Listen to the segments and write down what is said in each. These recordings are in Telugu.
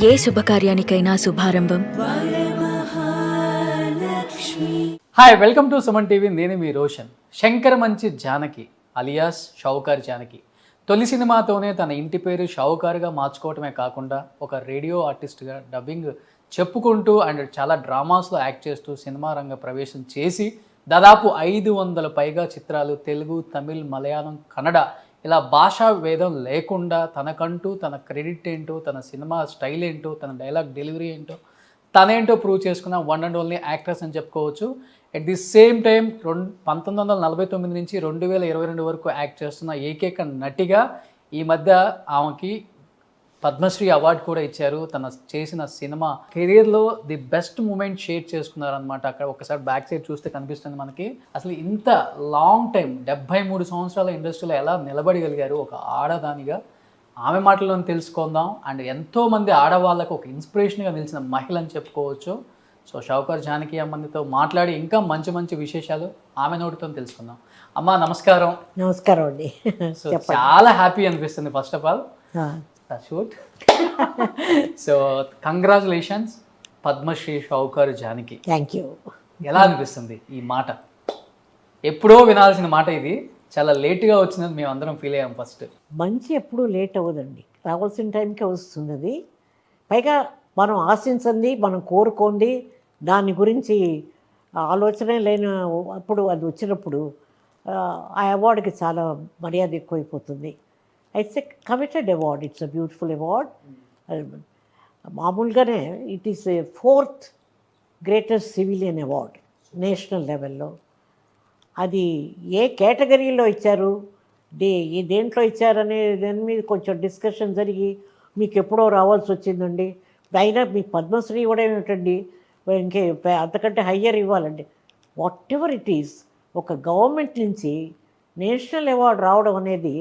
ఏ శుభకార్యానికైనా శుభారంభం. Hi, welcome to Suman TV. నేను మీ రోషన్. శంకర్ మంచి జానకి అలియాస్ షావుకార్ జానకి తొలి సినిమాతోనే తన ఇంటి పేరు షావుకార్గా మార్చుకోవటమే కాకుండా ఒక రేడియో ఆర్టిస్ట్గా డబ్బింగ్ చెప్పుకుంటూ అండ్ చాలా డ్రామాస్లో యాక్ట్ చేస్తూ సినిమా రంగ ప్రవేశం చేసి దాదాపు 500 పైగా చిత్రాలు తెలుగు, తమిళ్, మలయాళం, కన్నడ ఇలా భాషా భేదం లేకుండా తనకంటూ తన క్రెడిట్ ఏంటో, తన సినిమా స్టైల్ ఏంటో, తన డైలాగ్ డెలివరీ ఏంటో, తనేంటో ప్రూవ్ చేసుకున్న వన్ అండ్ ఓన్లీ యాక్ట్రెస్ అని చెప్పుకోవచ్చు. అట్ ది సేమ్ టైం 1949 నుంచి 2022 వరకు యాక్ట్ చేస్తున్న ఏకైక నటిగా ఈ మధ్య ఆమెకి పద్మశ్రీ అవార్డు కూడా ఇచ్చారు. తన చేసిన సినిమా కెరీర్లో ది బెస్ట్ మూమెంట్ షేర్ చేసుకున్నారనమాట. అక్కడ ఒకసారి బ్యాక్ సైడ్ చూస్తే కనిపిస్తుంది మనకి. అసలు ఇంత లాంగ్ టైం 73 సంవత్సరాల ఇండస్ట్రీలో ఎలా నిలబడగలిగారు ఒక ఆడదానిగా, ఆమె మాటల్లో తెలుసుకుందాం. అండ్ ఎంతోమంది ఆడవాళ్ళకు ఒక ఇన్స్పిరేషన్గా నిలిచిన మహిళ అని చెప్పుకోవచ్చు. సో షావుకార్ జానకి అమ్మతో మాట్లాడి ఇంకా మంచి మంచి విశేషాలు ఆమె నోటితో తెలుసుకుందాం. అమ్మ నమస్కారం. నమస్కారం అండి. సో చాలా హ్యాపీ అనిపిస్తుంది first of all shoot. So congratulations Padmashri Shavukar Janaki. Thank you. ఎలా అనిపిస్తుంది ఈ మాట? ఎప్పుడో వినాల్సిన మాట ఇది, చాలా లేట్గా వచ్చిందని మేము అందరం ఫీల్ అయ్యాం. ఫస్ట్ మంచి ఎప్పుడూ లేట్ అవ్వదండి, రావాల్సిన టైంకే వస్తుంది అది. పైగా మనం ఆశించింది, మనం కోరుకోండి, దాని గురించి ఆలోచనే లేని అప్పుడు అది వచ్చినప్పుడు ఆ అవార్డుకి చాలా మర్యాద ఎక్కువైపోతుంది. It's a committed award, it's a beautiful award. మామూలుగానే it is a 4th greatest civilian award national లెవెల్లో. అది ఏ కేటగిరీలో ఇచ్చారు, దేంట్లో ఇచ్చారనే దాని మీద కొంచెం డిస్కషన్ జరిగి మీకు ఎప్పుడో రావాల్సి వచ్చిందండి. అయినా మీకు పద్మశ్రీ ఇవ్వడం ఏమిటండి, ఇంకే అంతకంటే హయ్యర్ ఇవ్వాలండి. వాట్ ఎవర్ ఇట్ ఈస్, ఒక గవర్నమెంట్ నుంచి నేషనల్ అవార్డు రావడం అనేది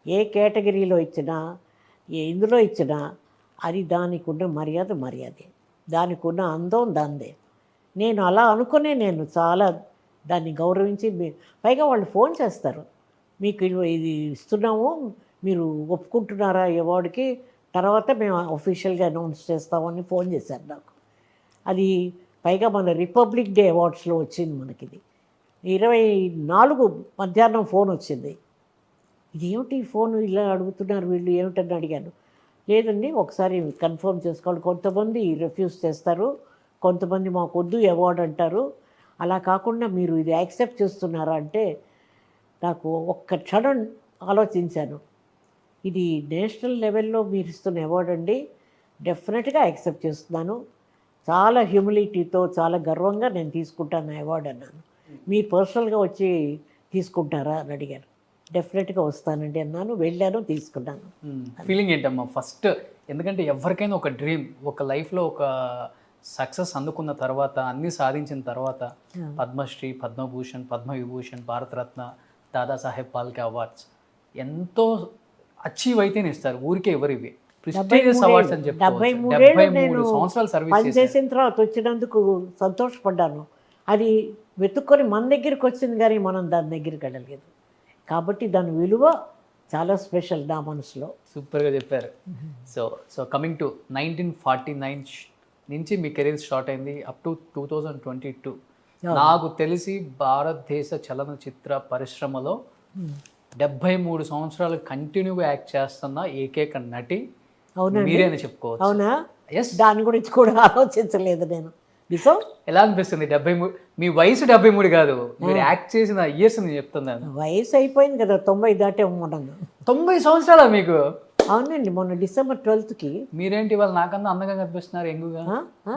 ఏ కేటగిరీలో ఇచ్చినా, ఇందులో ఇచ్చినా అది దానికి ఉన్న మర్యాదే, దానికి ఉన్న అందం దాందే. నేను అలా అనుకునే నేను చాలా దాన్ని గౌరవించి, పైగా వాళ్ళు ఫోన్ చేస్తారు, మీకు ఇది ఇస్తున్నాము, మీరు ఒప్పుకుంటున్నారా ఈ అవార్డుకి, తర్వాత మేము అఫీషియల్గా అనౌన్స్ చేస్తామని ఫోన్ చేశారు నాకు. అది పైగా మన రిపబ్లిక్ డే అవార్డ్స్లో వచ్చింది మనకిది. 24 మధ్యాహ్నం ఫోన్ వచ్చింది. ఇదేమిటి ఫోన్ ఇలా అడుగుతున్నారు వీళ్ళు ఏమిటని అడిగాను. లేదండి ఒకసారి కన్ఫర్మ్ చేసుకోవాలి, కొంతమంది రిఫ్యూజ్ చేస్తారు, కొంతమంది మాకు వద్దు అవార్డు అంటారు, అలా కాకుండా మీరు ఇది యాక్సెప్ట్ చేస్తున్నారా అంటే నాకు ఒక్క క్షణం ఆలోచించాను. ఇది నేషనల్ లెవెల్లో మీరు ఇస్తున్న అవార్డు అండి, డెఫినెట్గా యాక్సెప్ట్ చేస్తున్నాను, చాలా హ్యూమిలిటీతో చాలా గర్వంగా నేను తీసుకుంటాను అవార్డు అన్నాను. మీరు పర్సనల్గా వచ్చి తీసుకుంటారా అని అడిగారు. డెఫినెట్గా వస్తానండి అన్నాను, వెళ్ళాను, తీసుకున్నాను. ఫీలింగ్ ఏంటమ్మా ఫస్ట్? ఎందుకంటే ఎవరికైనా ఒక డ్రీమ్, ఒక లైఫ్లో ఒక సక్సెస్ అందుకున్న తర్వాత, అన్నీ సాధించిన తర్వాత పద్మశ్రీ, పద్మభూషణ్, పద్మవిభూషణ్, భారతరత్న, దాదాసాహెబ్ ఫాల్కే అవార్డ్స్ ఎంతో అచీవ్ అయితేనే ఇస్తారు, ఊరికే ఎవరు ఇవి ప్రెస్టీజియస్ అవార్డ్స్ అని చెప్పి. 73 సంవత్సరాలు సర్వీస్ చేసిన తర్వాత వచ్చినందుకు సంతోషపడ్డాను. అది వెతుక్కొని మన దగ్గరికి వచ్చింది కానీ మనం దాని దగ్గరికి వెళ్ళలేదు, కాబట్టి దాని విలువ చాలా స్పెషల్ నా మనసులో. సూపర్గా చెప్పారు. సో కమింగ్ టు 1949 నుంచి మీ కెరీర్ స్టార్ట్ అయింది అప్ టు 2022. నాకు తెలిసి భారతదేశ చలనచిత్ర పరిశ్రమలో 73 సంవత్సరాలు కంటిన్యూగా యాక్ట్ చేస్తున్న ఏకైక నటి మీరే అని చెప్పుకోవచ్చు. అవునా? ఎస్. దాని గురించి కూడా ఆలోచించలేదు నేను. నిజం. ఎలా అనిపిస్తుంది? 73, మీ వయసు 73 కాదు, మీరు యాక్ట్ చేసిన ఇయర్స్ నేను చెప్తున్నాను. వయసు అయిపోయింది కదా, 90 దాటే ఉన్నాను. 90 సంవత్సరాలా మీకు? అవునండి, మొన్న డిసెంబర్ 12కి. మీరేంటి వాళ్ళు నాకన్నా అందంగా కనిపిస్తున్నారు, ఎంగుగా,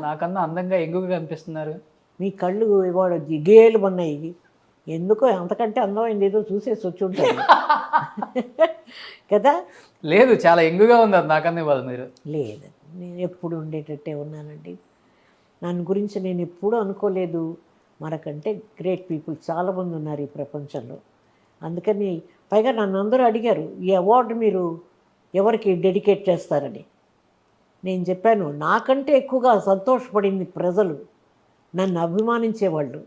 నాకన్నా అందంగా ఎంగుగా కనిపిస్తున్నారు. మీ కళ్ళు ఇవాడు జిగేలు ఉన్నాయి, ఎందుకో అంతకంటే అందమైంది ఏదో చూసేసి వచ్చి ఉంటారు కదా. లేదు, చాలా ఎంగుగా ఉన్నారు నాకన్నా ఇవాళ మీరు. లేదు, నేను ఎప్పుడు ఉండేటట్టే ఉన్నానండి. దాని గురించి నేను ఎప్పుడూ అనుకోలేదు. మనకంటే గ్రేట్ పీపుల్ చాలామంది ఉన్నారు ఈ ప్రపంచంలో. అందుకని పైగా నన్ను అందరూ అడిగారు, ఈ అవార్డు మీరు ఎవరికి డెడికేట్ చేస్తారని. నేను చెప్పాను, నాకంటే ఎక్కువగా సంతోషపడింది ప్రజలు, నన్ను అభిమానించేవాళ్ళు,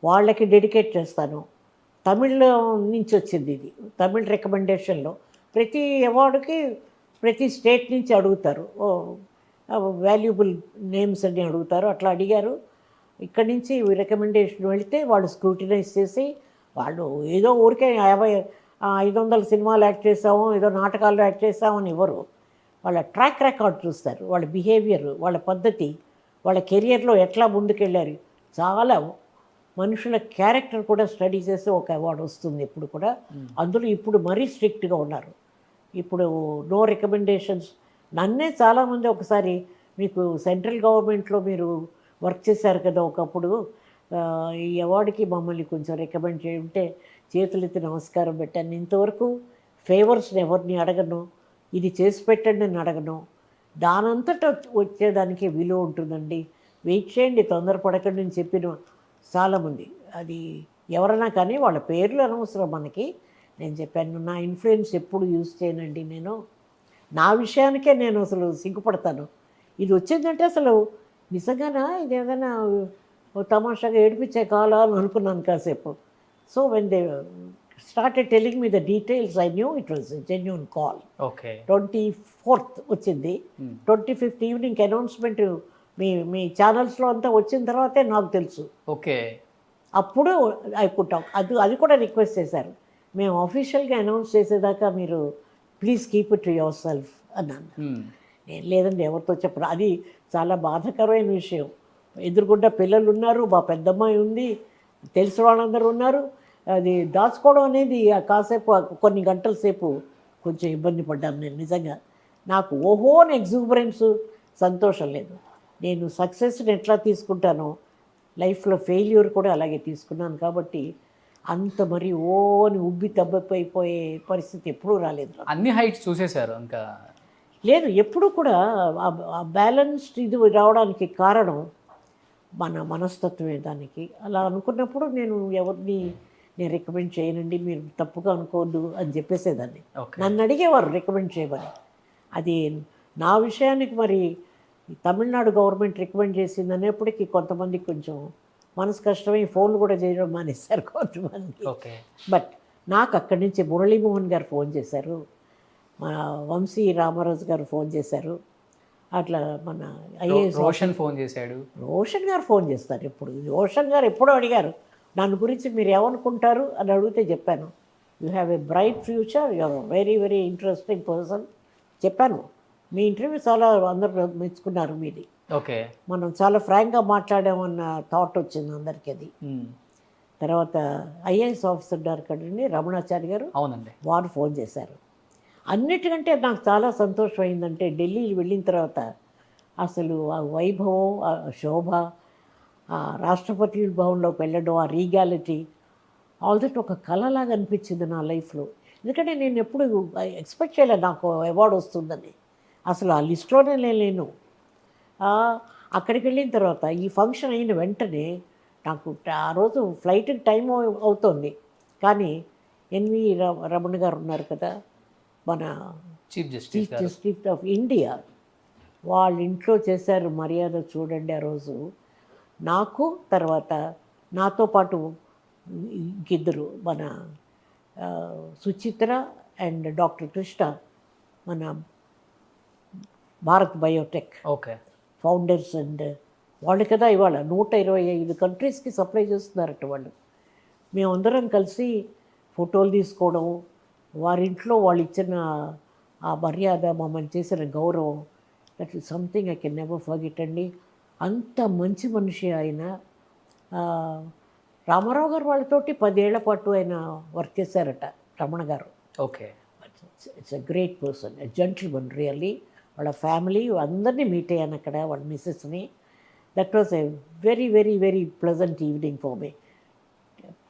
వాళ్ళకి డెడికేట్ చేస్తాను. తమిళ్ నుంచి వచ్చింది ఇది, తమిళ్ రికమెండేషన్లో ప్రతి అవార్డుకి ప్రతి స్టేట్ నుంచి అడుగుతారు. వాల్యుబుల్ నేమ్స్ అని అడుగుతారు. అట్లా అడిగారు. ఇక్కడి నుంచి రికమెండేషన్ వెళితే వాళ్ళు స్క్రూటినైజ్ చేసి వాళ్ళు ఏదో ఊరికే 500 సినిమాలు యాక్ట్ చేసాము, ఏదో నాటకాల్లో యాక్ట్ చేసామని ఇవ్వరు. వాళ్ళ ట్రాక్ రికార్డ్ చూస్తారు, వాళ్ళ బిహేవియర్, వాళ్ళ పద్ధతి, వాళ్ళ కెరియర్లో ఎట్లా ముందుకెళ్ళారు. చాలా మనుషుల క్యారెక్టర్ కూడా స్టడీ చేసి ఒక అవార్డు వస్తుంది ఇప్పుడు కూడా. అందులో ఇప్పుడు మరీ స్ట్రిక్ట్గా ఉన్నారు. ఇప్పుడు నో రికమెండేషన్స్. నన్నే చాలామంది ఒకసారి మీకు సెంట్రల్ గవర్నమెంట్లో మీరు వర్క్ చేశారు కదా ఒకప్పుడు, ఈ అవార్డుకి మమ్మల్ని కొంచెం రికమెండ్ చేయంటే చేతులెత్తి నమస్కారం పెట్టాను. ఇంతవరకు ఫేవర్స్ని ఎవరిని అడగను, ఇది చేసి పెట్టండి అని అడగను. దానంతటా వచ్చేదానికి విలువ ఉంటుందండి. వెయిట్ చేయండి, తొందరపడకండి అని చెప్పిన చాలామంది. అది ఎవరైనా కానీ వాళ్ళ పేర్లు అనవసరం మనకి. నేను చెప్పాను, నా ఇన్ఫ్లుయెన్స్ ఎప్పుడు యూజ్ చేయనండి. నేను నా విషయానికే నేను అసలు సిగ్గుపడతాను. ఇది వచ్చిందంటే అసలు నిజంగానా ఇది ఏదైనా తమాషాగా ఏడిపించే కాలా అని అనుకున్నాను కాసేపు. So when they started telling me the details I knew it was genuine call. Okay, 24th వచ్చింది. 25th ఈవినింగ్ అనౌన్స్మెంట్ మీ ఛానల్స్లో అంతా వచ్చిన తర్వాతే నాకు తెలుసు. ఓకే, అప్పుడు అయిపోతాం. అది కూడా రిక్వెస్ట్ చేశారు, మేము ఆఫీషియల్గా అనౌన్స్ చేసేదాకా మీరు please keep it to your self అన్నాను. నేను లేదండి ఎవరితో చెప్పను. అది చాలా బాధాకరమైన విషయం. ఎదురుగుండా పిల్లలు ఉన్నారు, మా పెద్దమ్మాయి ఉంది, తెలిసిన వాళ్ళందరూ ఉన్నారు. అది దాచుకోవడం అనేది కాసేపు కొన్ని గంటల సేపు కొంచెం ఇబ్బంది పడ్డాను నేను నిజంగా. నాకు ఓహోని ఎగ్జూబరెన్స్ సంతోషం లేదు. నేను సక్సెస్ని ఎట్లా తీసుకుంటానో లైఫ్లో ఫెయిల్యూర్ కూడా అలాగే తీసుకున్నాను. కాబట్టి అంత మరి ఓని ఉబ్బి తబ్బైపోయే పరిస్థితి ఎప్పుడూ రాలేదు. అన్ని హైట్స్ చూసేశారు ఇంకా? లేదు, ఎప్పుడు కూడా ఆ బ్యాలెన్స్డ్ ఇది రావడానికి కారణం మన మనస్తత్వమే దానికి. అలా అనుకున్నప్పుడు నేను ఎవరిని నేను రికమెండ్ చేయనండి, మీరు తప్పుగా అనుకోవద్దు అని చెప్పేసేదాన్ని. నన్ను అడిగేవారు రికమెండ్ చేయమని. అది నా విషయానికి మరి తమిళనాడు గవర్నమెంట్ రికమెండ్ చేసింది అనేప్పటికీ కొంతమందికి కొంచెం మనసు కష్టమై ఫోన్లు కూడా చేయడం మానేశారు కొంతమంది. బట్ నాకు అక్కడి నుంచి మురళీమోహన్ గారు ఫోన్ చేశారు, మా వంశీ రామరాజు గారు ఫోన్ చేశారు. అట్లా మన ఐఏఎస్ రోషన్ ఫోన్ చేశాడు. రోషన్ గారు ఫోన్ చేస్తారు ఎప్పుడు. రోషన్ గారు ఎప్పుడో అడిగారు నన్ను గురించి, మీరు ఏమనుకుంటారు అని అడిగితే చెప్పాను, you have a bright future, you are very very interesting person చెప్పాను. మీ ఇంటర్వ్యూ చాలా అందరూ మెచ్చుకున్నారు మీది. ఓకే, మనం చాలా ఫ్రాంక్గా మాట్లాడామన్న థాట్ వచ్చింది అందరికీ. అది తర్వాత ఐఏఎస్ ఆఫీసర్ ఉన్నారు కదండి రమణాచారి గారు, అవునండి, వారు ఫోన్ చేశారు. అన్నిటికంటే నాకు చాలా సంతోషం అయిందంటే ఢిల్లీ వెళ్ళిన తర్వాత అసలు ఆ వైభవం, ఆ శోభ, ఆ రాష్ట్రపతి భవన్లోకి వెళ్ళడం, ఆ రీగాలిటీ, ఆల్ దట్ ఒక కళలాగా అనిపించింది నా లైఫ్లో. ఎందుకంటే నేను ఎప్పుడు ఎక్స్పెక్ట్ చేయలేదు నాకు అవార్డు వస్తుందని. అసలు ఆ లిస్ట్లోనే లేను. అక్కడికి వెళ్ళిన తర్వాత ఈ ఫంక్షన్ అయిన వెంటనే నాకు ఆ రోజు ఫ్లైట్కి టైం అవుతుంది, కానీ ఎన్వి రమణ గారు ఉన్నారు కదా మన చీఫ్ జస్టిస్ ఆఫ్ ఇండియా, వాళ్ళ ఇంట్లో చేశారు మర్యాద చూడండి. ఆ రోజు నాకు తర్వాత నాతో పాటు ఇంకిద్దరు మన సుచిత్ర అండ్ డాక్టర్ కృష్ణ, మన భారత్ బయోటెక్ ఫౌండర్స్, అండ్ వాళ్ళు కదా ఇవాళ 125 కంట్రీస్కి సప్లై చేస్తున్నారట వాళ్ళు. మేమందరం కలిసి ఫోటోలు తీసుకోవడం, వారింట్లో వాళ్ళు ఇచ్చిన ఆ మర్యాద, మమ్మల్ని చేసిన గౌరవం, that is something I can never forget అండి. అంత మంచి మనిషి ఆయన. రామారావు గారు వాళ్ళతోటి 10 ఏళ్ల పాటు ఆయన వర్క్ చేశారట రమణ గారు. Okay, it's a great person, a gentleman really. వాళ్ళ ఫ్యామిలీ అందరినీ మీట్ అయ్యాను అక్కడ, వాళ్ళ మిస్సెస్ని. That was a very very very pleasant evening for me.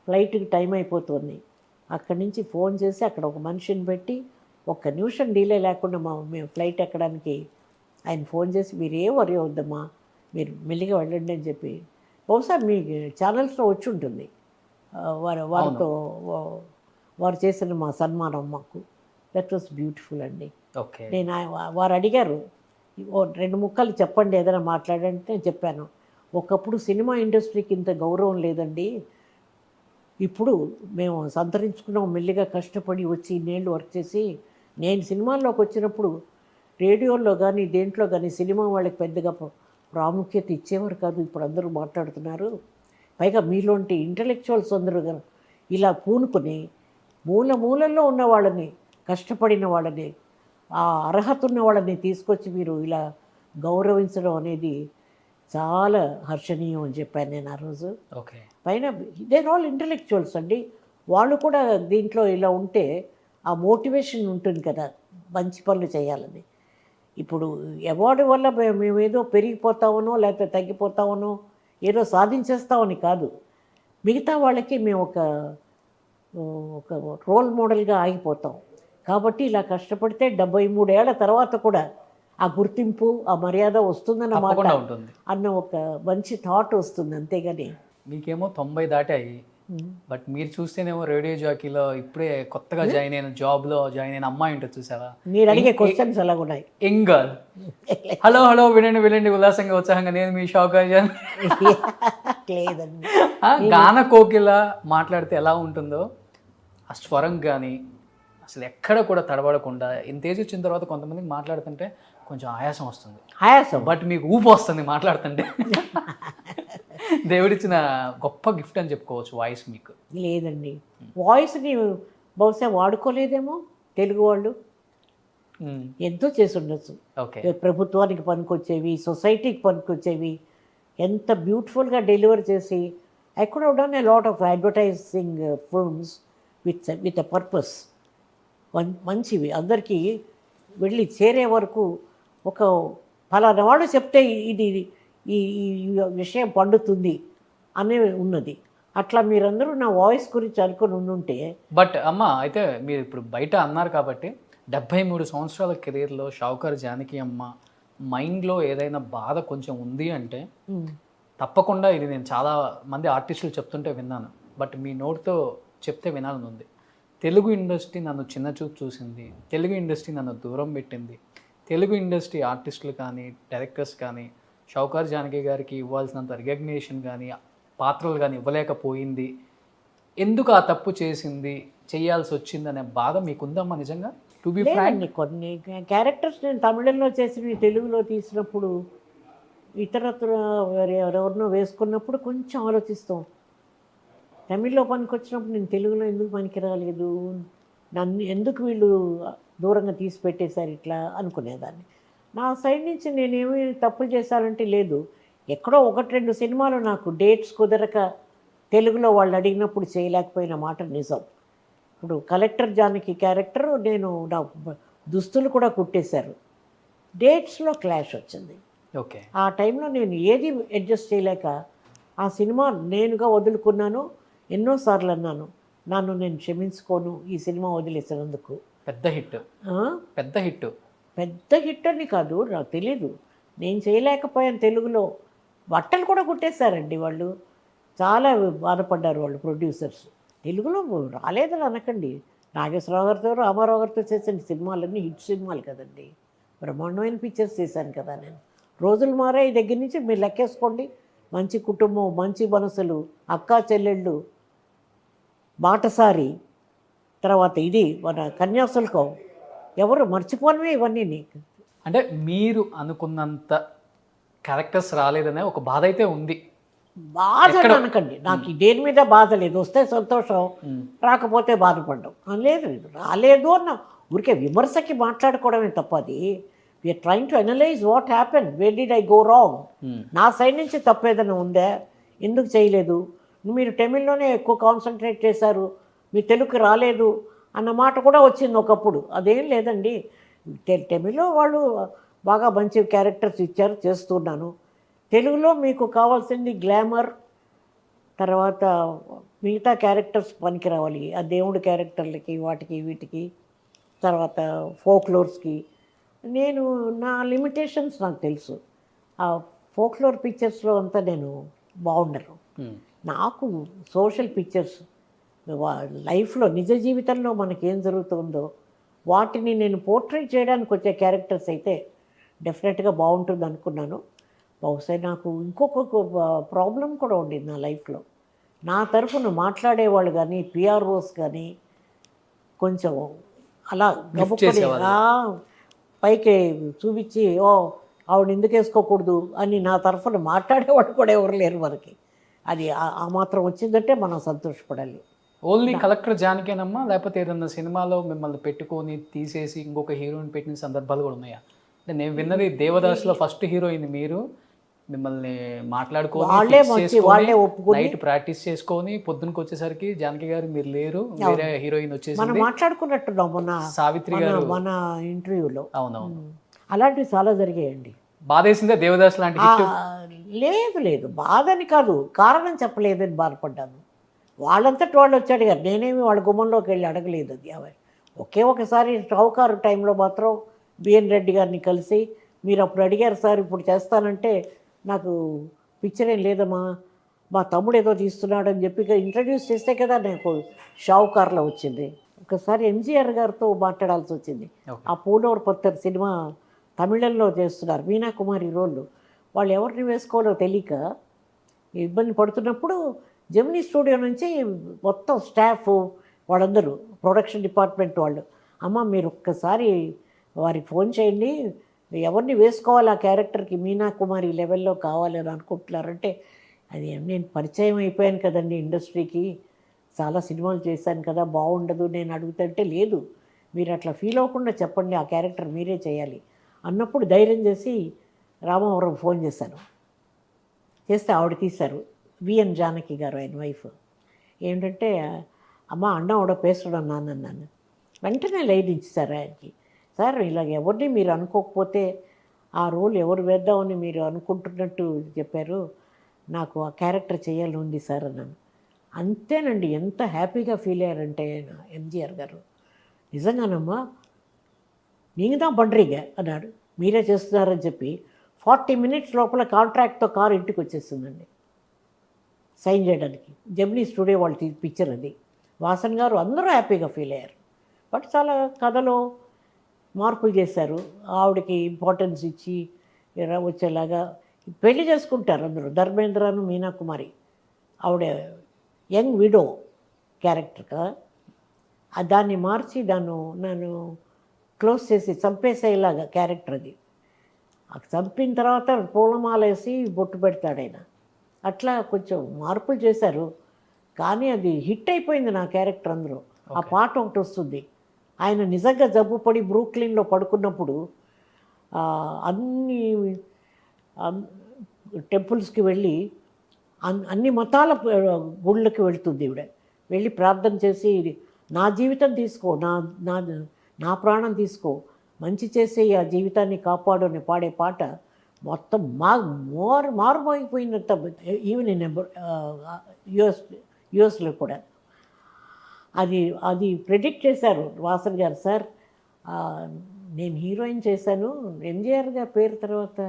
ఫ్లైట్కి టైం అయిపోతుంది, అక్కడి నుంచి ఫోన్ చేసి అక్కడ ఒక మనిషిని పెట్టి ఒక్క నిమిషం డీలే లేకుండా మేము ఫ్లైట్ ఎక్కడానికి ఆయన ఫోన్ చేసి, మీరు ఏం వరి అవుద్దమ్మా, మీరు మెల్లిగా వెళ్ళండి అని చెప్పి, బహుశా మీ ఛానల్స్లో వచ్చి ఉంటుంది వారితో వారు చేసిన మా సన్మానం మాకు. దట్ వాస్ బ్యూటిఫుల్ అండి. ఓకే, నేను వారు అడిగారు 2 ముక్కలు చెప్పండి ఏదైనా మాట్లాడంటే చెప్పాను. ఒకప్పుడు సినిమా ఇండస్ట్రీకి ఇంత గౌరవం లేదండి, ఇప్పుడు మేము సంతరించుకున్నాం మెల్లిగా కష్టపడి వచ్చి ఇన్నేళ్ళు వర్క్ చేసి. నేను సినిమాల్లోకి వచ్చినప్పుడు రేడియోలో కానీ దేంట్లో కానీ సినిమా వాళ్ళకి పెద్దగా ప్రాముఖ్యత ఇచ్చేవారు కాదు. ఇప్పుడు అందరూ మాట్లాడుతున్నారు. పైగా మీలోంటి ఇంటలెక్చువల్స్ అందరూ ఇలా పూనుకొని మూలల్లో ఉన్న వాళ్ళని, కష్టపడిన వాళ్ళని, ఆ అర్హత ఉన్న వాళ్ళని తీసుకొచ్చి మీరు ఇలా గౌరవించడం అనేది చాలా హర్షణీయం అని చెప్పాను నేను ఆ రోజు. ఓకే. పైన దేర్ ఆల్ ఇంటలెక్చువల్స్ అండి. వాళ్ళు కూడా దీంట్లో ఇలా ఉంటే ఆ మోటివేషన్ ఉంటుంది కదా మంచి పనులు చేయాలని. ఇప్పుడు అవార్డు వల్ల మేమేదో పెరిగిపోతామనో లేకపోతే తగ్గిపోతామనో ఏదో సాధించేస్తామని కాదు. మిగతా వాళ్ళకి మేము ఒక రోల్ మోడల్గా ఆగిపోతాం. కాబట్టి ఇలా కష్టపడితే 73 ఏళ్ల తర్వాత కూడా ఆ గుర్తింపు, ఆ మర్యాద వస్తుందన్నమాట తప్పకుండా ఉంటుంది. అన్న ఒక మంచి థాట్ వస్తుంది. అంతేగాని మీకేమో 90 దాటాయి, బట్ మీరు చూస్తేనేమో రేడియో జాకీలో ఇప్పుడే కొత్తగా జాయిన్ అయిన జాబ్లో జాయిన్ అయిన అమ్మాయి ఉంటుంది చూసావా? మీరు అడిగే క్వశ్చన్స్ ఎలా ఉన్నాయి? Young girl. హలో హలో వినండి ఉల్లాసంగా ఉత్సాహంగా నేను మీ షౌకర్ జానకి. లేదండి. గాన కోకిల మాట్లాడితే ఎలా ఉంటుందో ఆ స్వరం కానీ అసలు ఎక్కడ కూడా తడబడకుండా ఇంత ఏజ్ వచ్చిన తర్వాత కొంతమందికి మాట్లాడుతుంటే కొంచెం ఆయాసం వస్తుంది. ఆయాసం బట్ మీకు ఊపు వస్తుంది మాట్లాడుతుంటే. దేవుడిచ్చిన గొప్ప గిఫ్ట్ అని చెప్పుకోవచ్చు వాయిస్ మీకు. లేదండి, వాయిస్ని బహుశా వాడుకోలేదేమో తెలుగు వాళ్ళు. ఎంతో చేసి ఉండొచ్చు. ఓకే. ప్రభుత్వానికి పనికొచ్చేవి, సొసైటీకి పనికొచ్చేవి ఎంత బ్యూటిఫుల్గా డెలివర్ చేసి I could have done a lot of advertising films with a purpose. మంచివి అందరికీ వెళ్ళి చేరే వరకు ఒక ఫలానా వాడు చెప్తే ఇది ఈ విషయం పండుతుంది అనే ఉన్నది. అట్లా మీరందరూ నా వాయిస్ గురించి అనుకుని ఉండుంటే. బట్ అమ్మ అయితే మీరు ఇప్పుడు బయట అన్నారు కాబట్టి 73 సంవత్సరాల కెరీర్లో షౌకర్ జానకి అమ్మ మైండ్లో ఏదైనా బాధ కొంచెం ఉంది అంటే తప్పకుండా ఇది నేను చాలా మంది ఆర్టిస్టులు చెప్తుంటే విన్నాను, బట్ మీ నోటితో చెప్తే వినాలని ఉంది. తెలుగు ఇండస్ట్రీ నన్ను చిన్నచూపు చూసింది, తెలుగు ఇండస్ట్రీ నన్ను దూరం పెట్టింది, తెలుగు ఇండస్ట్రీ ఆర్టిస్టులు కానీ డైరెక్టర్స్ కానీ షౌకర్ జానకి గారికి ఇవ్వాల్సినంత రికగ్నిషన్ కానీ పాత్రలు కానీ ఇవ్వలేకపోయింది, ఎందుకు ఆ తప్పు చేసింది చేయాల్సి వచ్చింది అనే బాధ మీకుందమ్మా నిజంగా? టు బి ఫ్రాంక్, కొన్ని క్యారెక్టర్స్ నేను తమిళంలో చేసి తెలుగులో తీసినప్పుడు ఇతరత్ర ఎవరెవరినో వేసుకున్నప్పుడు కొంచెం ఆలోచిస్తాం. తమిళ్లో పనికొచ్చినప్పుడు నేను తెలుగులో ఎందుకు పనికి రాలేదు, నన్ను ఎందుకు వీళ్ళు దూరంగా తీసి పెట్టేశారు ఇట్లా అనుకునేదాన్ని. నా సైడ్ నుంచి నేనేమి తప్పులు చేశానంటే లేదు. ఎక్కడో 1-2 సినిమాలు నాకు డేట్స్ కుదరక తెలుగులో వాళ్ళు అడిగినప్పుడు చేయలేకపోయిన మాట నిజం. ఇప్పుడు కలెక్టర్ జానకి క్యారెక్టర్ నేను నా దుస్తులు కూడా కుట్టేశారు, డేట్స్లో క్లాష్ వచ్చింది. ఓకే. ఆ టైంలో నేను ఏది అడ్జస్ట్ చేయలేక ఆ సినిమా నేనుగా వదులుకున్నాను. ఎన్నోసార్లు అన్నాను నన్ను నేను క్షమించుకోను ఈ సినిమా వదిలేసినందుకు. పెద్ద హిట్. పెద్ద హిట్ అని కాదు, నాకు తెలీదు, నేను చేయలేకపోయాను. తెలుగులో బట్టలు కూడా కుట్టేశారండి వాళ్ళు, చాలా బాధపడ్డారు వాళ్ళు ప్రొడ్యూసర్స్. తెలుగులో రాలేదని అనకండి, నాగేశ్వరరావు గారితో రామారావు గారితో చేసిన సినిమాలన్నీ హిట్ సినిమాలు కదండి, బ్రహ్మాండమైన పిక్చర్స్ చేశాను కదా నేను. రోజులు మారే దగ్గర నుంచి మీరు లెక్కేసుకోండి. మంచి కుటుంబం, మంచి మనసులు, అక్కా చెల్లెళ్ళు, బాటసారి, తర్వాత ఇది మన కన్యాశుల్కం, ఎవరు మర్చిపోనివే ఇవన్నీ. నీకు అంటే మీరు అనుకున్నంత క్యారెక్టర్స్ రాలేదనే ఒక బాధ అయితే ఉంది. బాధ అనకండి, నాకు దేని మీద బాధ లేదు. వస్తే సంతోషం, రాకపోతే బాధపడ్డం లేదు. రాలేదు అన్న ఊరికే విమర్శకి మాట్లాడుకోవడమే తప్ప అది we are trying to analyse what happen, where did I go wrong. నా సైడ్ నుంచి తప్పు ఏదైనా ఉందా, ఎందుకు చేయలేదు, మీరు తమిళ్లోనే ఎక్కువ కాన్సన్ట్రేట్ చేశారు, మీ తెలుగుకి రాలేదు అన్న మాట కూడా వచ్చింది ఒకప్పుడు. అదేం లేదండి, తమిళ్లో వాళ్ళు బాగా మంచి క్యారెక్టర్స్ ఇచ్చారు, చేస్తున్నాను. తెలుగులో మీకు కావాల్సింది గ్లామర్, తర్వాత మిగతా క్యారెక్టర్స్ పనికి రావాలి. ఆ దేవుడి క్యారెక్టర్లకి వాటికి వీటికి, తర్వాత ఫోక్లోర్స్కి. నేను నా లిమిటేషన్స్ నాకు తెలుసు. ఆ ఫోక్లోర్ పిక్చర్స్లో అంతా నేను బాగుండను. నాకు సోషల్ పిక్చర్స్, లైఫ్లో నిజ జీవితంలో మనకేం జరుగుతుందో వాటిని నేను పోర్ట్రేట్ చేయడానికి వచ్చే క్యారెక్టర్స్ అయితే డెఫినెట్గా బాగుంటుంది అనుకున్నాను. బహుశా నాకు ఇంకొక ప్రాబ్లం కూడా ఉండేది నా లైఫ్లో. నా తరఫున మాట్లాడేవాళ్ళు కానీ పిఆర్ఓస్ కానీ కొంచెం అలా గబుక్కుని పైకి చూపించి ఆవిడ ఎందుకు వేసుకోకూడదు అని నా తరఫున మాట్లాడేవాడు కూడా ఎవరు లేరు మనకి. అది ఆ మాత్రం వచ్చిందంటే మనం సంతోషపడాలి. ఓన్లీ కలెక్టర్ జానకేనమ్మా, లేకపోతే ఏదన్నా సినిమాలో మిమ్మల్ని పెట్టుకొని తీసేసి ఇంకొక హీరోయిన్ పెట్టిన సందర్భాలు కూడా ఉన్నాయా? అంటే నేను విన్నది దేవదాసులో ఫస్ట్ హీరోయిన్ మీరు, మిమ్మల్ని మాట్లాడుకోవాలి ఒప్పుకొని నైట్ ప్రాక్టీస్ చేసుకొని పొద్దునకి వచ్చేసరికి జానకి గారు మీరు లేరు, వేరే హీరోయిన్ వచ్చేసి మనం మాట్లాడుకున్నట్టున్నాం మొన్న సావిత్రి గారు మన ఇంటర్వ్యూలో. అవునవును, అలాంటివి చాలా జరిగాయండి. బాధేసిందే దేవదాస్ లాంటి హిట్? లేదు బాధని కాదు, కారణం చెప్పలేదని బాధపడ్డాను. వాళ్ళంతటి వాళ్ళు వచ్చి అడిగారు, నేనేమి వాళ్ళ గుమ్మంలోకి వెళ్ళి అడగలేదు. అది ఒకే ఒకసారి షావుకారు టైంలో మాత్రం బిఎన్ రెడ్డి గారిని కలిసి, మీరు అప్పుడు అడిగారు సార్ ఇప్పుడు చేస్తానంటే, నాకు పిక్చర్ ఏం లేదమ్మా, మా తమ్ముడు ఏదో తీస్తున్నాడని చెప్పి ఇంట్రడ్యూస్ చేస్తే కదా నాకు షావుకారులో వచ్చింది. ఒకసారి ఎంజీఆర్ గారితో మాట్లాడాల్సి వచ్చింది. ఆ పూలవర్ పత్తర్ సినిమా తమిళంలో చేస్తున్నారు, మీనా కుమారి రోళ్ళు. వాళ్ళు ఎవరిని వేసుకోవాలో తెలియక ఇబ్బంది పడుతున్నప్పుడు జెమినీ స్టూడియో నుంచి మొత్తం స్టాఫ్ వాళ్ళందరూ ప్రొడక్షన్ డిపార్ట్మెంట్ వాళ్ళు, అమ్మ మీరు ఒక్కసారి వారికి ఫోన్ చేయండి, ఎవరిని వేసుకోవాలి ఆ క్యారెక్టర్కి, మీనా కుమారి లెవెల్లో కావాలని అనుకుంటున్నారంటే, అది నేను పరిచయం అయిపోయాను కదండి ఇండస్ట్రీకి, చాలా సినిమాలు చేశాను కదా, బాగుండదు నేను అడుగుతుంటే, లేదు మీరు అట్లా ఫీల్ అవ్వకుండా చెప్పండి, ఆ క్యారెక్టర్ మీరే చేయాలి అన్నప్పుడు ధైర్యం చేసి రామవరం ఫోన్ చేశాను. చేస్తే ఆవిడ తీశారు, విఎన్ జానకి గారు ఆయన వైఫ్. ఏంటంటే అమ్మ అన్న ఆవిడ పేసడం నాన్నన్నాను. వెంటనే లైన్ ఇచ్చారు ఆయనకి, సార్ ఇలాగ ఎవరిని మీరు అనుకోకపోతే ఆ రోల్ ఎవరు వేద్దామని మీరు అనుకుంటున్నట్టు చెప్పారు, నాకు ఆ క్యారెక్టర్ చేయాలని ఉంది సార్ అన్నాను. అంతేనండి, ఎంత హ్యాపీగా ఫీల్ అయ్యారంటే ఎంజీఆర్ గారు, నిజంగానమ్మా నీకు దా పండ్రీగ అన్నాడు, మీరే చేస్తున్నారని చెప్పి 40 minutes లోపల కాంట్రాక్ట్తో కారు ఇంటికి వచ్చేస్తుందండి సైన్ చేయడానికి. జెమినీ స్టూడియో వాళ్ళు పిక్చర్ అది. వాసన్ గారు అందరూ హ్యాపీగా ఫీల్ అయ్యారు. బట్ చాలా కథలో మార్పులు చేశారు, ఆవిడకి ఇంపార్టెన్స్ ఇచ్చి వచ్చేలాగా పెళ్లి చేసుకుంటారు అందరూ. ధర్మేంద్రను మీనా కుమారి, ఆవిడ యంగ్ విడో క్యారెక్టర్ కదా, దాన్ని మార్చి నన్ను క్లోజ్ చేసి చంపేసేలాగా క్యారెక్టర్ అది. చంపిన తర్వాత పూలమాల వేసి బొట్టు పెడతాడు ఆయన. అట్లా కొంచెం మార్పులు చేశారు, కానీ అది హిట్ అయిపోయింది నా క్యారెక్టర్. అందులో ఆ పాట ఒకటి వస్తుంది, ఆయన నిజంగా జబ్బు పడి బ్రూక్లిన్లో పడుకున్నప్పుడు అన్ని టెంపుల్స్కి వెళ్ళి అన్ని మతాల గుళ్ళకి వెళ్తుంది ఈవిడ. వెళ్ళి ప్రార్థన చేసి, నా జీవితం తీసుకో, నా ప్రాణం తీసుకో, మంచి చేసే ఆ జీవితాన్ని కాపాడు అని పాడే పాట మొత్తం మారుమోగిపోయినంత. ఈవెన్ ఇన్ యుఎస్లో కూడా అది ప్రెడిక్ట్ చేశారు వాసన్ గారు. సార్ నేను హీరోయిన్ చేశాను, ఎంజీఆర్ గారి పేరు తర్వాత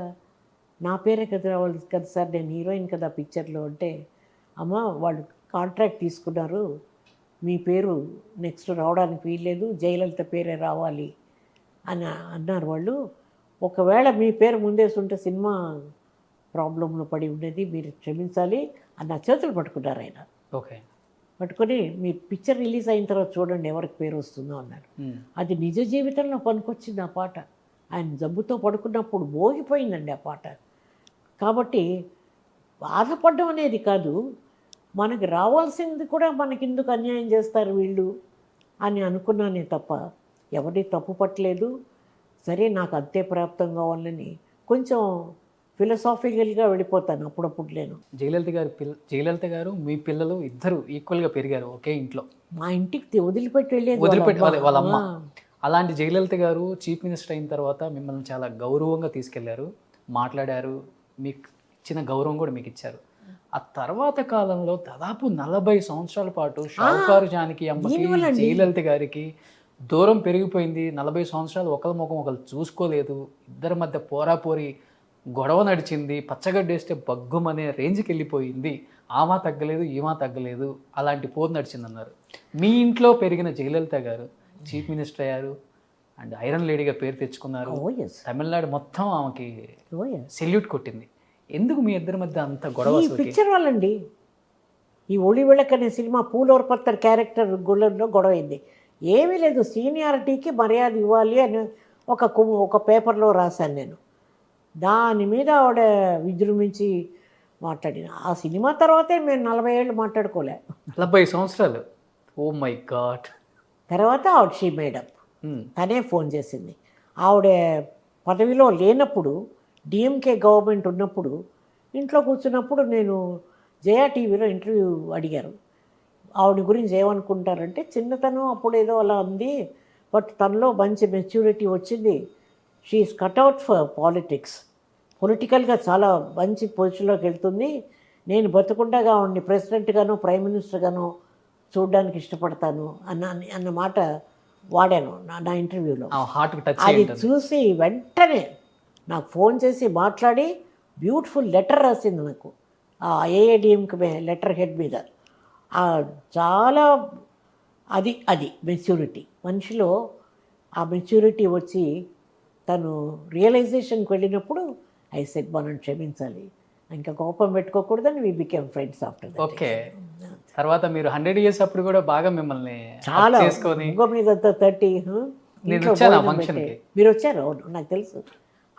నా పేరే కదా రావాలి కదా సార్, నేను హీరోయిన్ కదా పిక్చర్లో అంటే, అమ్మ వాళ్ళు కాంట్రాక్ట్ తీసుకున్నారు, మీ పేరు నెక్స్ట్ రావడానికి వీల్లేదు, జయలలిత పేరే రావాలి అని అన్నారు వాళ్ళు. ఒకవేళ మీ పేరు ముందేసుంటే సినిమా ప్రాబ్లంలో పడి ఉండేది, మీరు క్షమించాలి అని నా చేతులు పట్టుకున్నారు ఆయన. ఓకే, పట్టుకొని మీ పిక్చర్ రిలీజ్ అయిన తర్వాత చూడండి ఎవరికి పేరు వస్తుందో అన్నారు. అది నిజ జీవితంలో పనికొచ్చింది ఆ పాట. ఆయన జబ్బుతో పడుకున్నప్పుడు మోగిపోయిందండి ఆ పాట. కాబట్టి బాధపడడం అనేది కాదు, మనకి రావాల్సింది కూడా మనకెందుకు అన్యాయం చేస్తారు వీళ్ళు అని అనుకున్నానే తప్ప ఎవరిని తప్పు పట్టలేదు. సరే నాకు అంతే ప్రాప్తం కావాలని కొంచెం ఫిలసాఫికల్గా వెళ్ళిపోతాను అప్పుడప్పుడు నేను. జయలలిత గారు మీ పిల్లలు ఇద్దరు ఈక్వల్గా పెరిగారు ఒకే ఇంట్లో. మా ఇంటికి వదిలిపెట్టి వాళ్ళ అమ్మ. అలాంటి జయలలిత గారు చీఫ్ మినిస్టర్ అయిన తర్వాత మిమ్మల్ని చాలా గౌరవంగా తీసుకెళ్లారు, మాట్లాడారు, మీకు ఇచ్చిన గౌరవం కూడా మీకు ఇచ్చారు. ఆ తర్వాత కాలంలో దాదాపు 40 సంవత్సరాల పాటు షావుకారు జానకి అమ్మకి జయలలిత గారికి దూరం పెరిగిపోయింది. 40 సంవత్సరాలు ఒకరి ముఖం ఒకరు చూసుకోలేదు, ఇద్దరి మధ్య పోరాపోరి గొడవ నడిచింది, పచ్చగడ్డేస్తే బగ్గుమనే రేంజ్కి వెళ్ళిపోయింది. ఆమా తగ్గలేదు ఈమా తగ్గలేదు, అలాంటి పోరు నడిచిందన్నారు. మీ ఇంట్లో పెరిగిన జయలలిత గారు చీఫ్ మినిస్టర్ అయ్యారు అండ్ ఐరన్ లేడీగా పేరు తెచ్చుకున్నారు. తమిళనాడు మొత్తం ఆమెకి సెల్యూట్ కొట్టింది. ఎందుకు మీ ఇద్దరి మధ్య అంత గొడవ? ఈ పిక్చర్ వాళ్ళండి. ఈ ఒళి విళక్ అనే సినిమా పూలవర్ పత్తర్ క్యారెక్టర్ గుళ్ళలో గొడవ అయింది. ఏమీ లేదు, సీనియారిటీకి మర్యాద ఇవ్వాలి అని ఒక పేపర్లో రాశాను నేను. దాని మీద ఆవిడ విజృంభించి మాట్లాడిన. ఆ సినిమా తర్వాతే మేము 40 ఏళ్ళు మాట్లాడుకోలే. 40 సంవత్సరాలు. Oh my god. తర్వాత ఆవిడ షీ మేడప్. తనే ఫోన్ చేసింది. ఆవిడ పదవిలో లేనప్పుడు, డిఎంకే గవర్నమెంట్ ఉన్నప్పుడు, ఇంట్లో కూర్చున్నప్పుడు నేను జయా టీవీలో ఇంటర్వ్యూ అడిగారు. ఆవిడ గురించి ఏమనుకుంటారంటే, చిన్నతనం అప్పుడు ఏదో అలా ఉంది, బట్ తనలో మంచి మెచ్యూరిటీ వచ్చింది. షీఈస్ కట్అవుట్ ఫర్ పాలిటిక్స్, పొలిటికల్గా చాలా మంచి పొజిషన్లోకి వెళ్తుంది. నేను బతుకుండగా ఆవిడ్ని ప్రెసిడెంట్గానో ప్రైమ్ మినిస్టర్గానో చూడడానికి ఇష్టపడతాను అన్న మాట వాడాను నా ఇంటర్వ్యూలో. అది చూసి వెంటనే నాకు ఫోన్ చేసి మాట్లాడి బ్యూటిఫుల్ లెటర్ రాసింది నాకు, ఆ ఏఐడిఎంకి లెటర్ హెడ్ మీద. చాలా అది మెచ్యూరిటీ, మనిషిలో ఆ మెచ్యూరిటీ వచ్చి తను రియలైజేషన్కి వెళ్ళినప్పుడు ఐ సెడ్ మనం క్షమించాలి, ఇంకా కోపం పెట్టుకోకూడదని we became friends after that. Okay. తర్వాత మీరు 100 years అప్పుడు కూడా బాగా మిమ్మల్ని చాలా చేసుకొని ఇంకో మీద 30 నేను వచ్చాను ఆ ఫంక్షన్కి. మీరు వచ్చారు, అవును నాకు తెలుసు.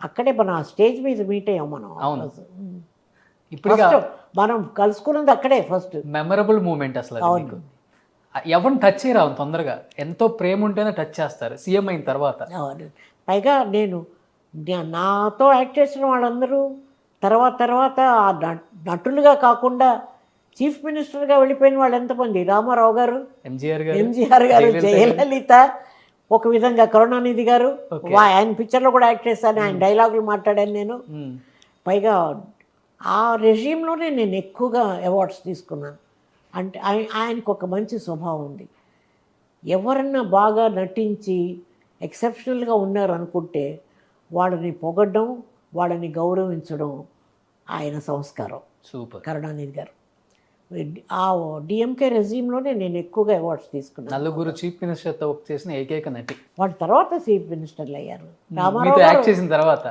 అక్కడే మనం ఆ స్టేజ్ మీద మీట్ అయ్యాం మనం. అవును. ఇప్పుడు మనం కలుసుకున్నది అక్కడే ఫస్ట్. మెమరబుల్ మూమెంట్ అసలు అది మీకు. ఎవరిని టచ్ చేయరావు తొందరగా, ఎంతో ప్రేమ ఉంటేనే టచ్ చేస్తారు సీఎం అయిన తర్వాత. పైగా నాతో యాక్ట్ చేసిన వాళ్ళందరూ తర్వాత ఆ నటులుగా కాకుండా చీఫ్ మినిస్టర్గా వెళ్ళిపోయిన వాళ్ళు ఎంతమంది, రామారావు గారు, ఎంజీఆర్ గారు, జయలలిత, ఒక విధంగా కరుణానిధి గారు, ఆయన పిక్చర్లో కూడా యాక్ట్ చేశాను, ఆయన డైలాగులు మాట్లాడాను నేను. పైగా ఆ రెజీమ్లోనే నేను ఎక్కువగా అవార్డ్స్ తీసుకున్నాను. అంటే ఆయనకు ఒక మంచి స్వభావం ఉంది. ఎవరన్నా బాగా నటించి ఎక్సెప్షనల్గా ఉన్నారు అనుకుంటే వాళ్ళని పొగడ్డం, వాళ్ళని గౌరవించడం ఆయన సంస్కారం. సూపర్. కరుణానిధి గారు ఆ డిఎంకే రెజీమ్లోనే నేను ఎక్కువగా అవార్డ్స్ తీసుకున్నాను. 4 చీఫ్ మినిస్టర్తో వర్క్ చేసిన ఏకైక నటి. వాళ్ళ తర్వాత చీఫ్ మినిస్టర్లు అయ్యారు. యాక్ట్ చేసిన తర్వాత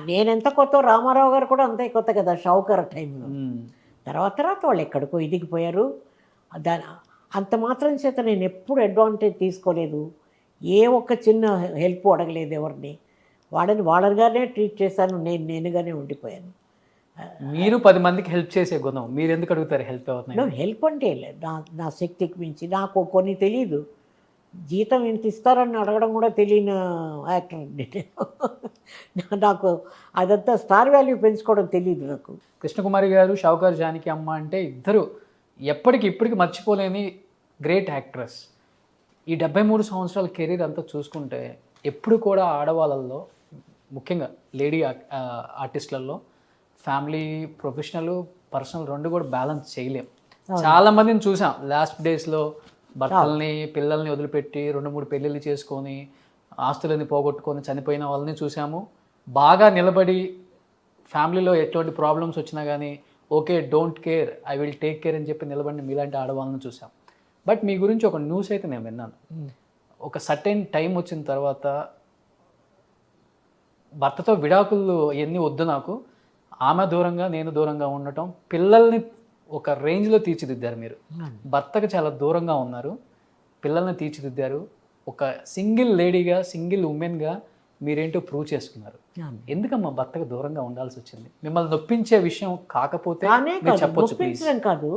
నేనెంత కొత్త, రామారావు గారు కూడా అంతే కొత్త కదా షౌకర్ టైంలో. తర్వాత వాళ్ళు ఎక్కడికో ఎదిగిపోయారు. అంత మాత్రం చేత నేను ఎప్పుడు అడ్వాంటేజ్ తీసుకోలేదు, ఏ ఒక్క చిన్న హెల్ప్ అడగలేదు ఎవరిని. వాళ్ళనిగానే ట్రీట్ చేశాను, నేనుగానే ఉండిపోయాను. మీరు 10 మందికి హెల్ప్ చేసే గుణం, మీరు ఎందుకు అడుగుతారు హెల్ప్? హెల్ప్ అంటే నా శక్తికి మించి నాకు కొన్ని తెలియదు. జీతం ఇంత ఇస్తారని అడగడం కూడా తెలియని యాక్టర్ నాకు. అదంతా స్టార్ వాల్యూ పెంచుకోవడం తెలియదు నాకు. కృష్ణకుమారి గారు, షావుకార్ జానకి అమ్మ అంటే ఇద్దరు ఇప్పటికి మర్చిపోలేని గ్రేట్ యాక్ట్రెస్. ఈ 73 సంవత్సరాల కెరీర్ అంతా చూసుకుంటే ఎప్పుడు కూడా ఆడవాళ్ళల్లో, ముఖ్యంగా లేడీ ఆర్టిస్టులలో ఫ్యామిలీ, ప్రొఫెషనల్, పర్సనల్ 2 కూడా బ్యాలెన్స్ చేయలేం. చాలా మందిని చూసాం లాస్ట్ డేస్లో భర్తల్ని, పిల్లల్ని వదిలిపెట్టి 2-3 పెళ్ళిళ్ళు చేసుకొని ఆస్తులని పోగొట్టుకొని చనిపోయిన వాళ్ళని చూసాము. బాగా నిలబడి ఫ్యామిలీలో ఎటువంటి ప్రాబ్లమ్స్ వచ్చినా కానీ okay don't care, I will take care అని చెప్పి నిలబడి మీలాంటి ఆడవాళ్ళని చూసాం. బట్ మీ గురించి ఒక న్యూస్ అయితే నేను విన్నాను. ఒక సర్టెన్ టైం వచ్చిన తర్వాత భర్తతో విడాకులు ఎన్ని వద్దు నాకు, ఆమె దూరంగా నేను దూరంగా ఉండటం, పిల్లల్ని ఒక రేంజ్లో తీర్చిదిద్దారు మీరు. భర్తకు చాలా దూరంగా ఉన్నారు, పిల్లల్ని తీర్చిదిద్దారు. ఒక సింగిల్ లేడీగా, సింగిల్ ఉమెన్గా మీరేంటో ప్రూవ్ చేసుకున్నారు. ఎందుకమ్మా భర్తకు దూరంగా ఉండాల్సి వచ్చింది? మిమ్మల్ని నొప్పించే విషయం కాకపోతే చెప్పొచ్చు ప్లీజ్. కాదు,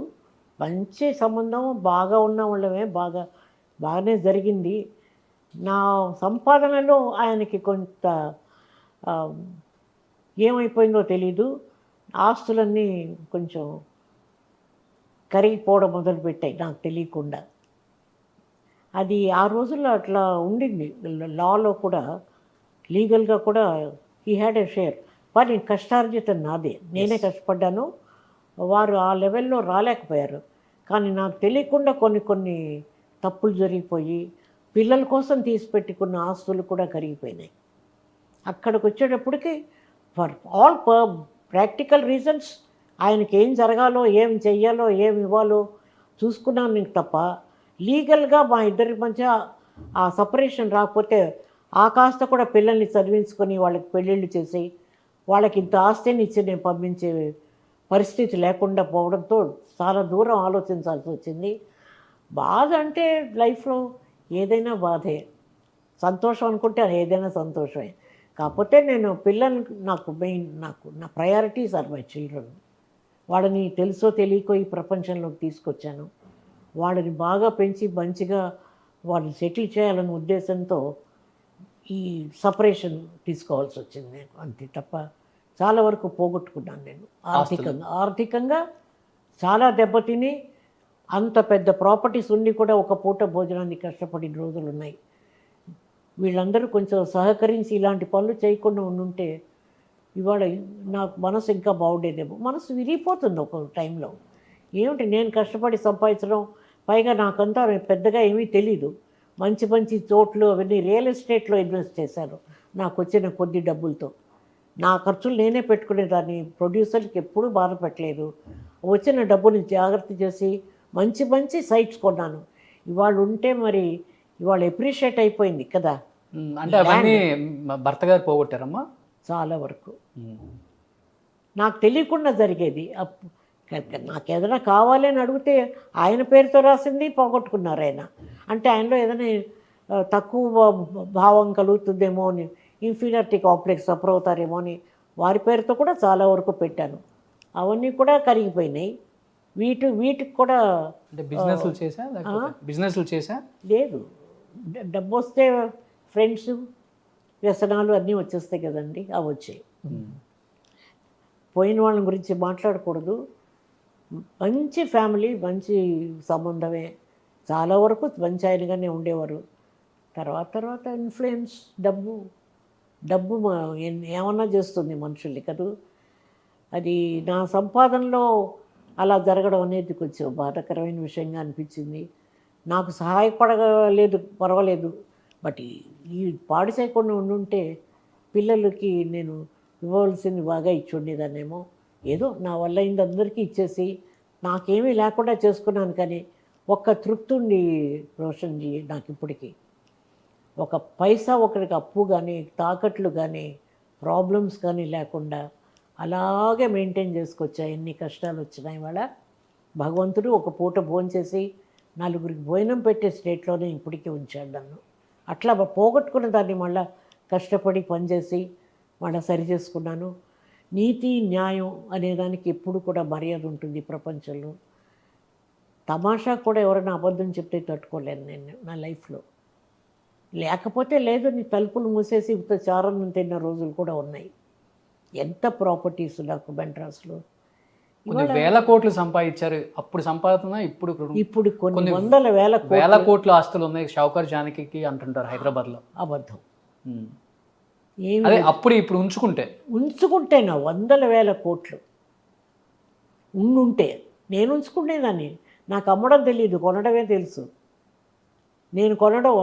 మంచి సంబంధం, బాగా ఉన్న వాళ్ళమే, బాగానే జరిగింది. నా సంపాదనలో ఆయనకి కొంత ఏమైపోయిందో తెలీదు, ఆస్తులన్నీ కొంచెం కరిగిపోవడం మొదలుపెట్టాయి నాకు తెలియకుండా. అది ఆ రోజుల్లో అట్లా ఉండింది. లాలో కూడా, లీగల్గా కూడా హీ హ్యాడ్ ఎ షేర్. కానీ కష్టార్జితం నాదే, నేనే కష్టపడ్డాను. వారు ఆ లెవెల్లో రాలేకపోయారు. కానీ నాకు తెలియకుండా కొన్ని తప్పులు జరిగిపోయి పిల్లల కోసం తీసి పెట్టుకున్న ఆస్తులు కూడా కరిగిపోయినాయి. అక్కడికి వచ్చేటప్పటికి ఫర్ ఆల్ ప్రాక్టికల్ రీజన్స్ ఆయనకి ఏం జరగాలో, ఏం చెయ్యాలో, ఏం ఇవ్వాలో చూసుకున్నాను నేను తప్ప, లీగల్గా మా ఇద్దరి మధ్య ఆ సపరేషన్ రాకపోతే ఆ కాస్త కూడా పిల్లల్ని చదివించుకొని వాళ్ళకి పెళ్ళిళ్ళు చేసి వాళ్ళకి ఇంత ఆస్తిని ఇచ్చి నేను పంపించే పరిస్థితి లేకుండా పోవడంతో చాలా దూరం ఆలోచించాల్సి వచ్చింది. బాధ అంటే లైఫ్లో ఏదైనా బాధే. సంతోషం అనుకుంటే అది ఏదైనా సంతోషమే. కాకపోతే నేను పిల్లలకి నాకు మెయిన్ నా ప్రయారిటీస్ ఆర్ మై చిల్డ్రన్. వాళ్ళని తెలుసో తెలియకో ఈ ప్రపంచంలోకి తీసుకొచ్చాను. వాళ్ళని బాగా పెంచి మంచిగా వాళ్ళని సెటిల్ చేయాలనే ఉద్దేశంతో ఈ సపరేషన్ తీసుకోవాల్సి వచ్చింది నేను, అంతే తప్ప చాలా వరకు పోగొట్టుకున్నాను నేను ఆర్థికంగా చాలా దెబ్బతిని. అంత పెద్ద ప్రాపర్టీస్ ఉండి కూడా ఒక పూట భోజనాన్ని కష్టపడిన రోజులు ఉన్నాయి. వీళ్ళందరూ కొంచెం సహకరించి ఇలాంటి పనులు చేయకుండా ఉండుంటే ఇవాళ నాకు మనసు ఇంకా బాగుండేదేమో. మనసు విరిగిపోతుంది ఒక టైంలో. ఏమిటి నేను కష్టపడి సంపాదించడం, పైగా నాకంతా పెద్దగా ఏమీ తెలీదు. మంచి మంచి చోట్లు అవన్నీ రియల్ ఎస్టేట్లో ఇన్వెస్ట్ చేశాను నాకు వచ్చిన కొద్ది డబ్బులతో. నా ఖర్చులు నేనే పెట్టుకునేదాన్ని, ప్రొడ్యూసర్కి ఎప్పుడూ బాధ పెట్టలేదు. వచ్చిన డబ్బుని జాగ్రత్త చేసి మంచి మంచి సైట్స్ కొన్నాను. ఇవాళ ఉంటే మరి ఇవాళ ఎప్రిషియేట్ అయిపోయింది కదా. అంటే అవన్నీ భర్త గారు పోగొట్టారమ్మా చాలా వరకు. నాకు తెలియకుండా జరిగేది. నాకు ఏదైనా కావాలి అని అడిగితే ఆయన పేరుతో రాసింది పోగొట్టుకున్నారు ఆయన. అంటే ఆయనలో ఏదైనా తక్కువ భావం కలుగుతుందేమో అని, ఇన్ఫీరియారిటీ కాంప్లెక్స్ సఫర్ అవుతారేమో అని వారి పేరుతో కూడా చాలా వరకు పెట్టాను. అవన్నీ కూడా కరిగిపోయినాయి. వీటికి కూడా అంటే బిజినెస్లు చేసా లేదు. డబ్బు వస్తే ఫ్రెండ్స్ వ్యసనాలు అన్నీ వచ్చేస్తాయి కదండి, అవి వచ్చాయి. పోయిన వాళ్ళ గురించి మాట్లాడకూడదు. మంచి ఫ్యామిలీ, మంచి సంబంధమే, చాలా వరకు మంచి ఆయనగానే ఉండేవారు. తర్వాత ఇన్ఫ్లుయెన్స్, డబ్బు ఏమన్నా చేస్తుంది మనుషుల్ని కదూ. అది నా సంపాదనలో అలా జరగడం అనేది కొంచెం బాధాకరమైన విషయంగా అనిపించింది. నాకు సహాయపడలేదు, పర్వాలేదు. బట్ ఈ పాడు చేయకుండా ఉండుంటే పిల్లలకి నేను ఇవ్వవలసింది బాగా ఇచ్చి ఉండేదాన్నేమో. ఏదో నా వల్ల అయింది అందరికీ ఇచ్చేసి నాకేమీ లేకుండా చేసుకున్నాను. కానీ ఒక్క తృప్తి ఉండి రోషన్జీ నాకు ఇప్పటికీ ఒక పైసా ఒకరికి అప్పు కానీ తాకట్లు కానీ ప్రాబ్లమ్స్ కానీ లేకుండా అలాగే మెయింటైన్ చేసుకొచ్చా. ఎన్ని కష్టాలు వచ్చినాయి వాళ్ళ భగవంతుడు ఒక పూట భోంచేసి నలుగురికి భోజనం పెట్టే స్టేట్లోనే ఇప్పటికీ ఉంచాడు నన్ను. అట్లా పోగొట్టుకున్న దాన్ని మళ్ళీ కష్టపడి పనిచేసి మళ్ళీ సరి చేసుకున్నాను. నీతి న్యాయం అనేదానికి ఎప్పుడు కూడా మర్యాద ఉంటుంది ప్రపంచంలో. తమాషా కూడా ఎవరైనా అబద్ధం చెప్తే తట్టుకోలేను నేను నా లైఫ్లో. లేకపోతే లేదు, నీ తలుపులు మూసేసి ఇంత చారన్నం తిన్న రోజులు కూడా ఉన్నాయి. ఎంత ప్రాపర్టీస్ నాకు మెడ్రాస్లో. వేల కోట్లు సంపాదించారు. అప్పుడు సంపాదన ఇప్పుడు కొన్ని వందల వేల కోట్ల ఆస్తులు ఉన్నాయి షౌకర్ జానకి అంటుంటారు హైదరాబాద్లో. అబద్ధం. అదే అప్పుడు ఇప్పుడు ఉంచుకుంటే నా వందల వేల కోట్లు ఉండుంటే నేను ఉంచుకునేదాన్ని. నాకు అమ్మడం తెలియదు, కొనడమే తెలుసు. నేను కొనడం,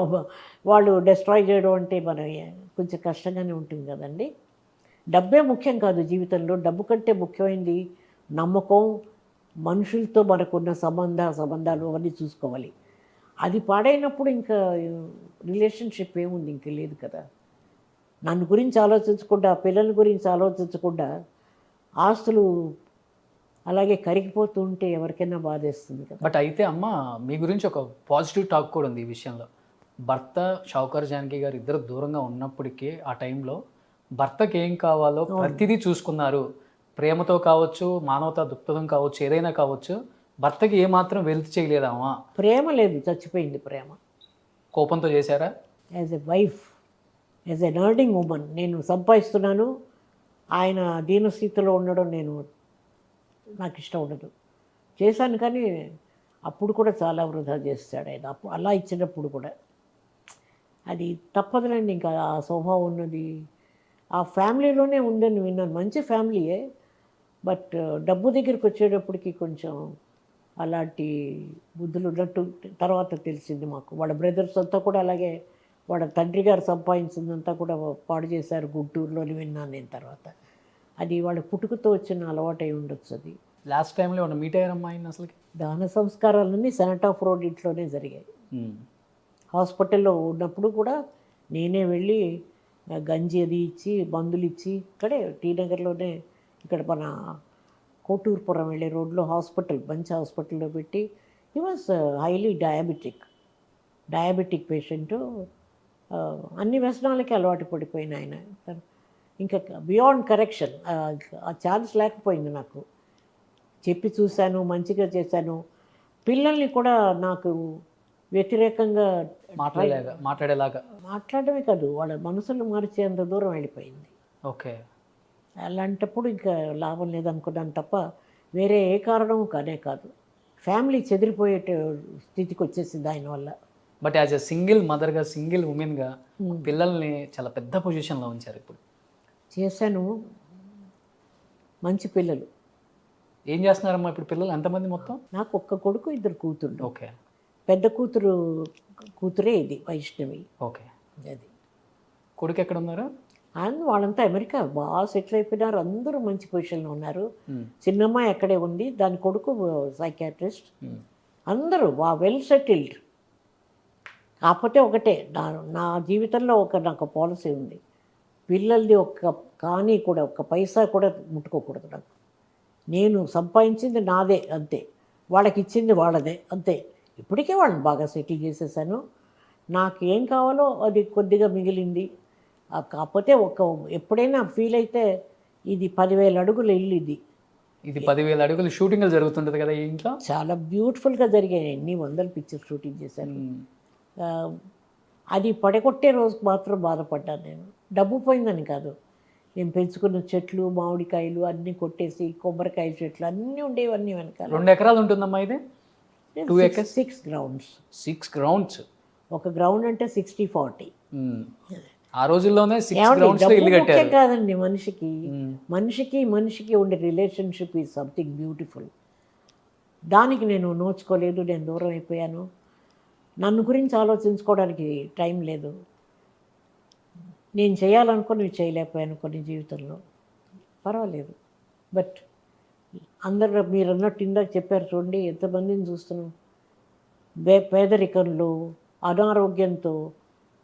వాళ్ళు డిస్ట్రాయ్ చేయడం అంటే మన కొంచెం కష్టంగానే ఉంటుంది కదండి. డబ్బే ముఖ్యం కాదు జీవితంలో. డబ్బు కంటే ముఖ్యమైనది నమ్మకం, మనుషులతో మనకున్న సంబంధాలు అవన్నీ చూసుకోవాలి. అది పాడైనప్పుడు ఇంకా రిలేషన్షిప్ ఏముంది, ఇంక లేదు కదా. నన్ను గురించి ఆలోచించకుండా, పిల్లల గురించి ఆలోచించకుండా ఆస్తులు అలాగే కరిగిపోతూ ఉంటే ఎవరికైనా బాధేస్తుంది కదా. బట్ అయితే అమ్మ, మీ గురించి ఒక పాజిటివ్ టాక్ కూడా ఉంది ఈ విషయంలో. భర్త షౌకర్ జానకి గారు ఇద్దరు దూరంగా ఉన్నప్పటికీ ఆ టైంలో భర్తకి ఏం కావాలో ప్రతిదీ చూసుకున్నారు. ప్రేమతో కావచ్చు, మానవతా దృక్పథం కావచ్చు, ఏదైనా కావచ్చు. భర్తకి ఏమాత్రం వెలితి చేయలేదామా? ప్రేమ లేదు, చచ్చిపోయింది ప్రేమ. కోపంతో చేశారా? As a wife, as N earning women నేను సంపాదిస్తున్నాను. ఆయన దీనస్థితిలో ఉండడం నాకు ఇష్టం ఉండదు. చేశాను కానీ అప్పుడు కూడా చాలా వృధా చేస్తాడు ఆయన. అలా ఇచ్చినప్పుడు కూడా అది తప్పదులండి. ఇంకా ఆ స్వభావం ఉన్నది ఆ ఫ్యామిలీలోనే ఉందని విన్నాను. మంచి ఫ్యామిలీయే, బట్ డబ్బు దగ్గరికి వచ్చేటప్పటికి కొంచెం అలాంటి బుద్ధులు ఉన్నట్టు తర్వాత తెలిసింది మాకు. వాళ్ళ బ్రదర్స్ అంతా కూడా అలాగే వాళ్ళ తండ్రి గారు సంపాదించిందంతా కూడా పాడు చేశారు గుంటూరులోని విన్నాను నేను తర్వాత. అది వాళ్ళ పుట్టుకతో వచ్చిన అలవాటు అయి ఉండొచ్చు. అది లాస్ట్ టైంలో ఏమన్నా మీట్ అయ్యారమ్మా ఆయన? అసలు దాన సంస్కారాలన్నీ సెనట్ ఆఫ్ రోడ్ ఇంట్లోనే జరిగాయి. హాస్పిటల్లో ఉన్నప్పుడు కూడా నేనే వెళ్ళి గంజి అది ఇచ్చి మందులు ఇచ్చి ఇక్కడే టీ నగర్లోనే, ఇక్కడ మన కోటూరుపురం వెళ్ళే రోడ్లో హాస్పిటల్, మంచి హాస్పిటల్లో పెట్టి. He was highly diabetic patient. అన్ని వ్యసనాలకి అలవాటు పడిపోయిన ఆయన. ఇంకా బియాండ్ కరెక్షన్. ఆ ఛాన్స్ లేకపోయింది నాకు. చెప్పి చూశాను, మంచిగా చేశాను. పిల్లల్ని కూడా నాకు వ్యతిరేకంగా మాట్లాడేలాగా మాట్లాడమే కాదు, వాళ్ళ మనసులు మార్చేంత దూరం వెళ్ళిపోయింది. ఓకే. అలాంటప్పుడు ఇంకా లాభం లేదనుకున్నాను తప్ప వేరే ఏ కారణం కానే కాదు. ఫ్యామిలీ చెదిరిపోయే స్థితికి వచ్చేసింది ఆయన వల్ల. బట్ యాజ్ ఎ సింగిల్ మదర్గా, సింగిల్ ఉమెన్గా పిల్లల్ని చాలా పెద్ద పొజిషన్లో ఉంచారు ఇప్పుడు. చేశాను. మంచి పిల్లలు. ఏం చేస్తున్నారమ్మా ఇప్పుడు పిల్లలు? ఎంతమంది మొత్తం? నాకు ఒక్క కొడుకు, 2 కూతుళ్ళు. ఓకే. పెద్ద కూతురే ఇది, వైష్ణవి. ఓకే. అది. కొడుకు ఎక్కడ ఉన్నారు? అండ్ వాళ్ళంతా అమెరికా బాగా సెటిల్ అయిపోయినారు. అందరూ మంచి పొజిషన్లో ఉన్నారు. చిన్నమ్మాయి అక్కడే ఉంది, దాని కొడుకు సైకాట్రిస్ట్. అందరూ వెల్ సెటిల్డ్. కాకపోతే ఒకటే, నా జీవితంలో నాకు పాలసీ ఉంది. పిల్లలది ఒక్క పైసా కూడా ముట్టుకోకూడదు. నాకు నేను సంపాదించింది నాదే అంతే, వాళ్ళకి ఇచ్చింది వాళ్ళదే అంతే. ఇప్పటికే వాళ్ళని బాగా సెటిల్ చేసేసాను. నాకు ఏం కావాలో అది కొద్దిగా మిగిలింది. కాకపోతే ఎప్పుడైనా ఫీల్ అయితే ఇది 10,000 అడుగుల ఇల్లు. ఇది 10,000 అడుగులు షూటింగ్లు జరుగుతుంటుంది కదా ఈ ఇంట్లో. చాలా బ్యూటిఫుల్గా జరిగాయి. ఎన్ని వందల పిక్చర్స్ షూటింగ్ చేశాను. అది పడగొట్టే రోజుకి మాత్రం బాధపడ్డాను నేను. డబ్బు పోయిందని కాదు, నేను పెంచుకున్న చెట్లు, మామిడికాయలు అన్నీ కొట్టేసి, కొబ్బరికాయ చెట్లు అన్నీ ఉండేవి, అన్నీ వెనకాల. 2 ఎకరాలు ఉంటుందమ్మా ఇది? 2 acres? 6 గ్రౌండ్స్. 6 గ్రౌండ్స్. ఒక గ్రౌండ్ అంటే 60-40. ఆ రోజుల్లోనే 6 గ్రౌండ్స్ లో ఇల్లు కట్టారు. కాదండి, మనిషికి ఉండే రిలేషన్షిప్ ఈజ్ సంథింగ్ బ్యూటిఫుల్. దానికి నేను నోచుకోలేదు, నేను దూరం అయిపోయాను. నన్ను గురించి ఆలోచించుకోవడానికి టైం లేదు. నేను చేయాలనుకుని చేయలేకపోయాను కొన్ని జీవితంలో. పర్వాలేదు. బట్ అందరూ మీరు అన్నట్టు ఇందాక చెప్పారు చూడండి, ఎంతమందిని చూస్తున్నాం పేదరికంలో, అనారోగ్యంతో,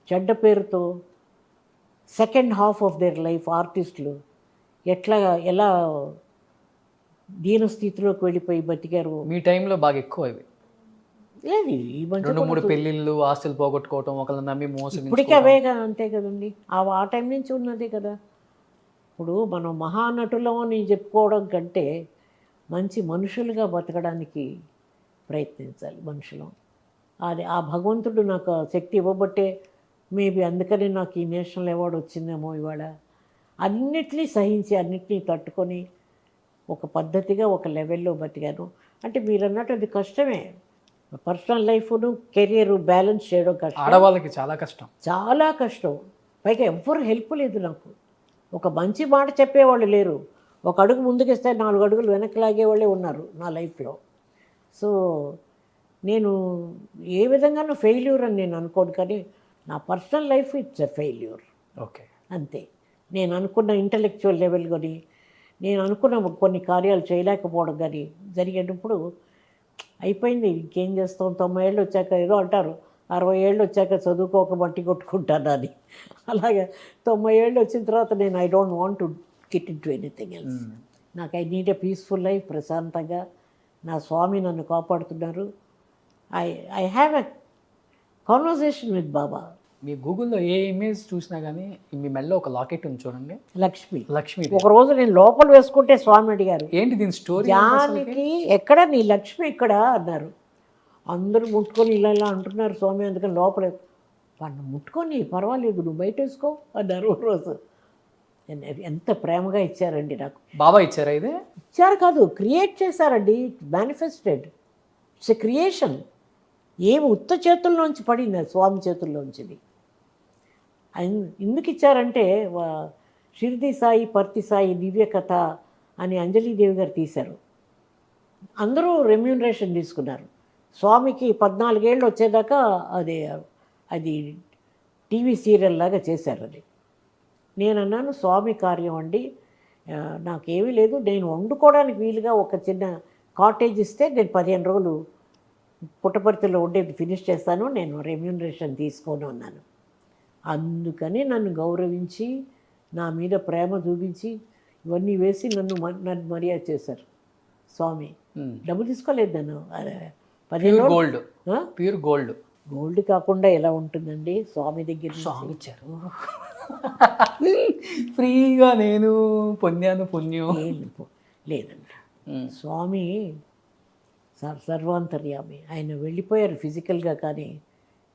చెడ్డ పేరుతో second half of their life ఆర్టిస్టులు ఎలా దీనస్థితిలోకి వెళ్ళిపోయి బతికారు. మీ టైంలో బాగా ఎక్కువ ఇవి. లేదు, ఈ 2-3 పెళ్ళిళ్ళు, ఆస్తులు పోగొట్టుకోవటం, ఒకళ్ళని నమ్మి మోసం. ఇప్పటికీ అవేగా, అంతే కదండి. ఆ టైం నుంచి ఉన్నదే కదా. ఇప్పుడు మనం మహానటులం అని చెప్పుకోవడం కంటే మంచి మనుషులుగా బతకడానికి ప్రయత్నించాలి మనుషులం. అది ఆ భగవంతుడు నాకు శక్తి ఇవ్వబట్టే మేబీ అందుకని నాకు ఈ నేషనల్ అవార్డు వచ్చిందేమో ఇవాళ. అన్నిటినీ సహించి, అన్నిటినీ తట్టుకొని ఒక పద్ధతిగా ఒక లెవెల్లో బతికాను. అంటే మీరు అన్నట్టు అది కష్టమే. పర్సనల్ లైఫ్ను కెరియర్ బ్యాలెన్స్ చేయడం కష్టం. ఆడవాళ్ళకి చాలా కష్టం, చాలా కష్టం. పైగా ఎవ్వరు హెల్ప్ లేదు నాకు. ఒక మంచి మాట చెప్పేవాళ్ళు లేరు. ఒక అడుగు ముందుకేస్తే 4 అడుగులు వెనక్కి లాగేవాళ్ళే ఉన్నారు నా లైఫ్లో. సో నేను ఏ విధంగానూ ఫెయిల్యూర్ అని నేను అనుకోను, కానీ నా personal life it's a failure. Okay, అంతే. నేను అనుకున్న ఇంటలెక్చువల్ లెవెల్ కానీ, నేను అనుకున్న కొన్ని కార్యాలు చేయలేకపోవడం కానీ జరిగేటప్పుడు అయిపోయింది, ఇంకేం చేస్తాం. 90 ఏళ్ళు వచ్చాక ఏదో అంటారు, 60 ఏళ్ళు వచ్చాక చదువుకోక మట్టి కొట్టుకుంటాను అని. అలాగే 90 ఏళ్ళు వచ్చిన తర్వాత నేను I don't want to get into anything else. నాకు I need a peaceful life. ప్రశాంతంగా నా స్వామి నన్ను కాపాడుతున్నారు. I have a conversation with Baba. మీ గూగుల్లో ఏ ఇమేజ్ చూసినా కానీ మీ మెడలో ఒక లాకెట్ ఉంది చూడండి, లక్ష్మి. ఒకరోజు నేను లోపల వేసుకుంటే స్వామి అడిగారు, ఏంటి దీని స్టోరీ? జానికి ఎక్కడ నీ లక్ష్మి ఎక్కడ అన్నారు. అందరూ ముట్టుకొని ఇలా అంటున్నారు స్వామి, అందుకని లోపల వాడిని ముట్టుకొని పర్వాలేదు నువ్వు బయట వేసుకో అన్నారు. రోజు ఎంత ప్రేమగా ఇచ్చారండి నాకు. బాబా ఇచ్చారా? ఇది ఇచ్చారు కాదు, క్రియేట్ చేశారండి. మేనిఫెస్టెడ్. It's a creation. ఏమి ఉత్త చేతుల్లోంచి పడింది, స్వామి చేతుల్లోంచి. ఎందుకు ఇచ్చారంటే షిర్ది సాయి, పర్తి సాయి దివ్య కథ అని అంజలీదేవి గారు తీశారు. అందరూ రెమ్యూనరేషన్ తీసుకున్నారు. స్వామికి 14 ఏళ్ళు వచ్చేదాకా అది టీవీ సీరియల్ లాగా చేశారు. అది నేను అన్నాను, స్వామి కార్యం అండి, నాకేమీ లేదు, నేను వండుకోవడానికి వీలుగా ఒక చిన్న కాటేజ్ ఇస్తే నేను 15 రోజులు పుట్టపర్తిలో ఉండేది ఫినిష్ చేస్తాను, నేను రెమ్యూనరేషన్ తీసుకోను అన్నాను. అందుకని నన్ను గౌరవించి, నా మీద ప్రేమ చూపించి, ఇవన్నీ వేసి నన్ను మర్యాద చేశారు స్వామి. డబ్బు తీసుకోలేదు నన్ను. 15 గోల్డ్, ప్యూర్ గోల్డ్. గోల్డ్ కాకుండా ఎలా ఉంటుందండి స్వామి దగ్గర నుంచి. సాంగ్ ఇచ్చారు ఫ్రీగా నేను పొందాను పుణ్యం. లేదండి, స్వామి సర్వాంతర్యామి. ఆయన వెళ్ళిపోయారు ఫిజికల్గా, కానీ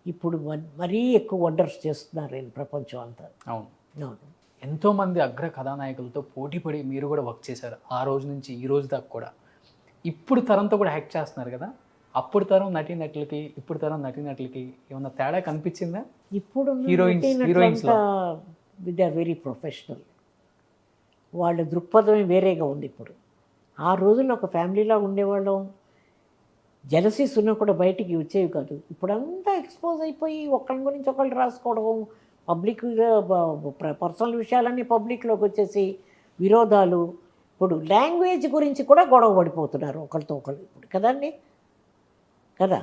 ఇప్పుడు మరీ ఎక్కువ వండర్స్ చేస్తున్నారు ఆయన ప్రపంచం అంతా. అవును, అవును. ఎంతోమంది అగ్ర కథానాయకులతో పోటీపడి మీరు కూడా వర్క్ చేశారు. ఆ రోజు నుంచి ఈ రోజు దాకా కూడా ఇప్పుడు తరంతో కూడా యాక్ట్ చేస్తున్నారు కదా. అప్పుడు తరం నటీనటులకి ఇప్పుడు తరం నటీనటులకి ఏమన్నా తేడా కనిపించిందా? ఇప్పుడు heroines they are very professional. వాళ్ళ దృక్పథమే వేరేగా ఉంది ఇప్పుడు. ఆ రోజుల్లో ఒక ఫ్యామిలీలా ఉండేవాళ్ళం. జెలసీస్ ఉన్నా కూడా బయటికి వచ్చేవి కాదు. ఇప్పుడు అంతా ఎక్స్పోజ్ అయిపోయి ఒకళ్ళ గురించి ఒకళ్ళు రాసుకోవడం, పబ్లిక్గా పర్సనల్ విషయాలన్నీ పబ్లిక్లోకి వచ్చేసి విరోధాలు. ఇప్పుడు లాంగ్వేజ్ గురించి కూడా గొడవ పడిపోతున్నారు ఒకరితో ఒకళ్ళు ఇప్పుడు కదండి, కదా.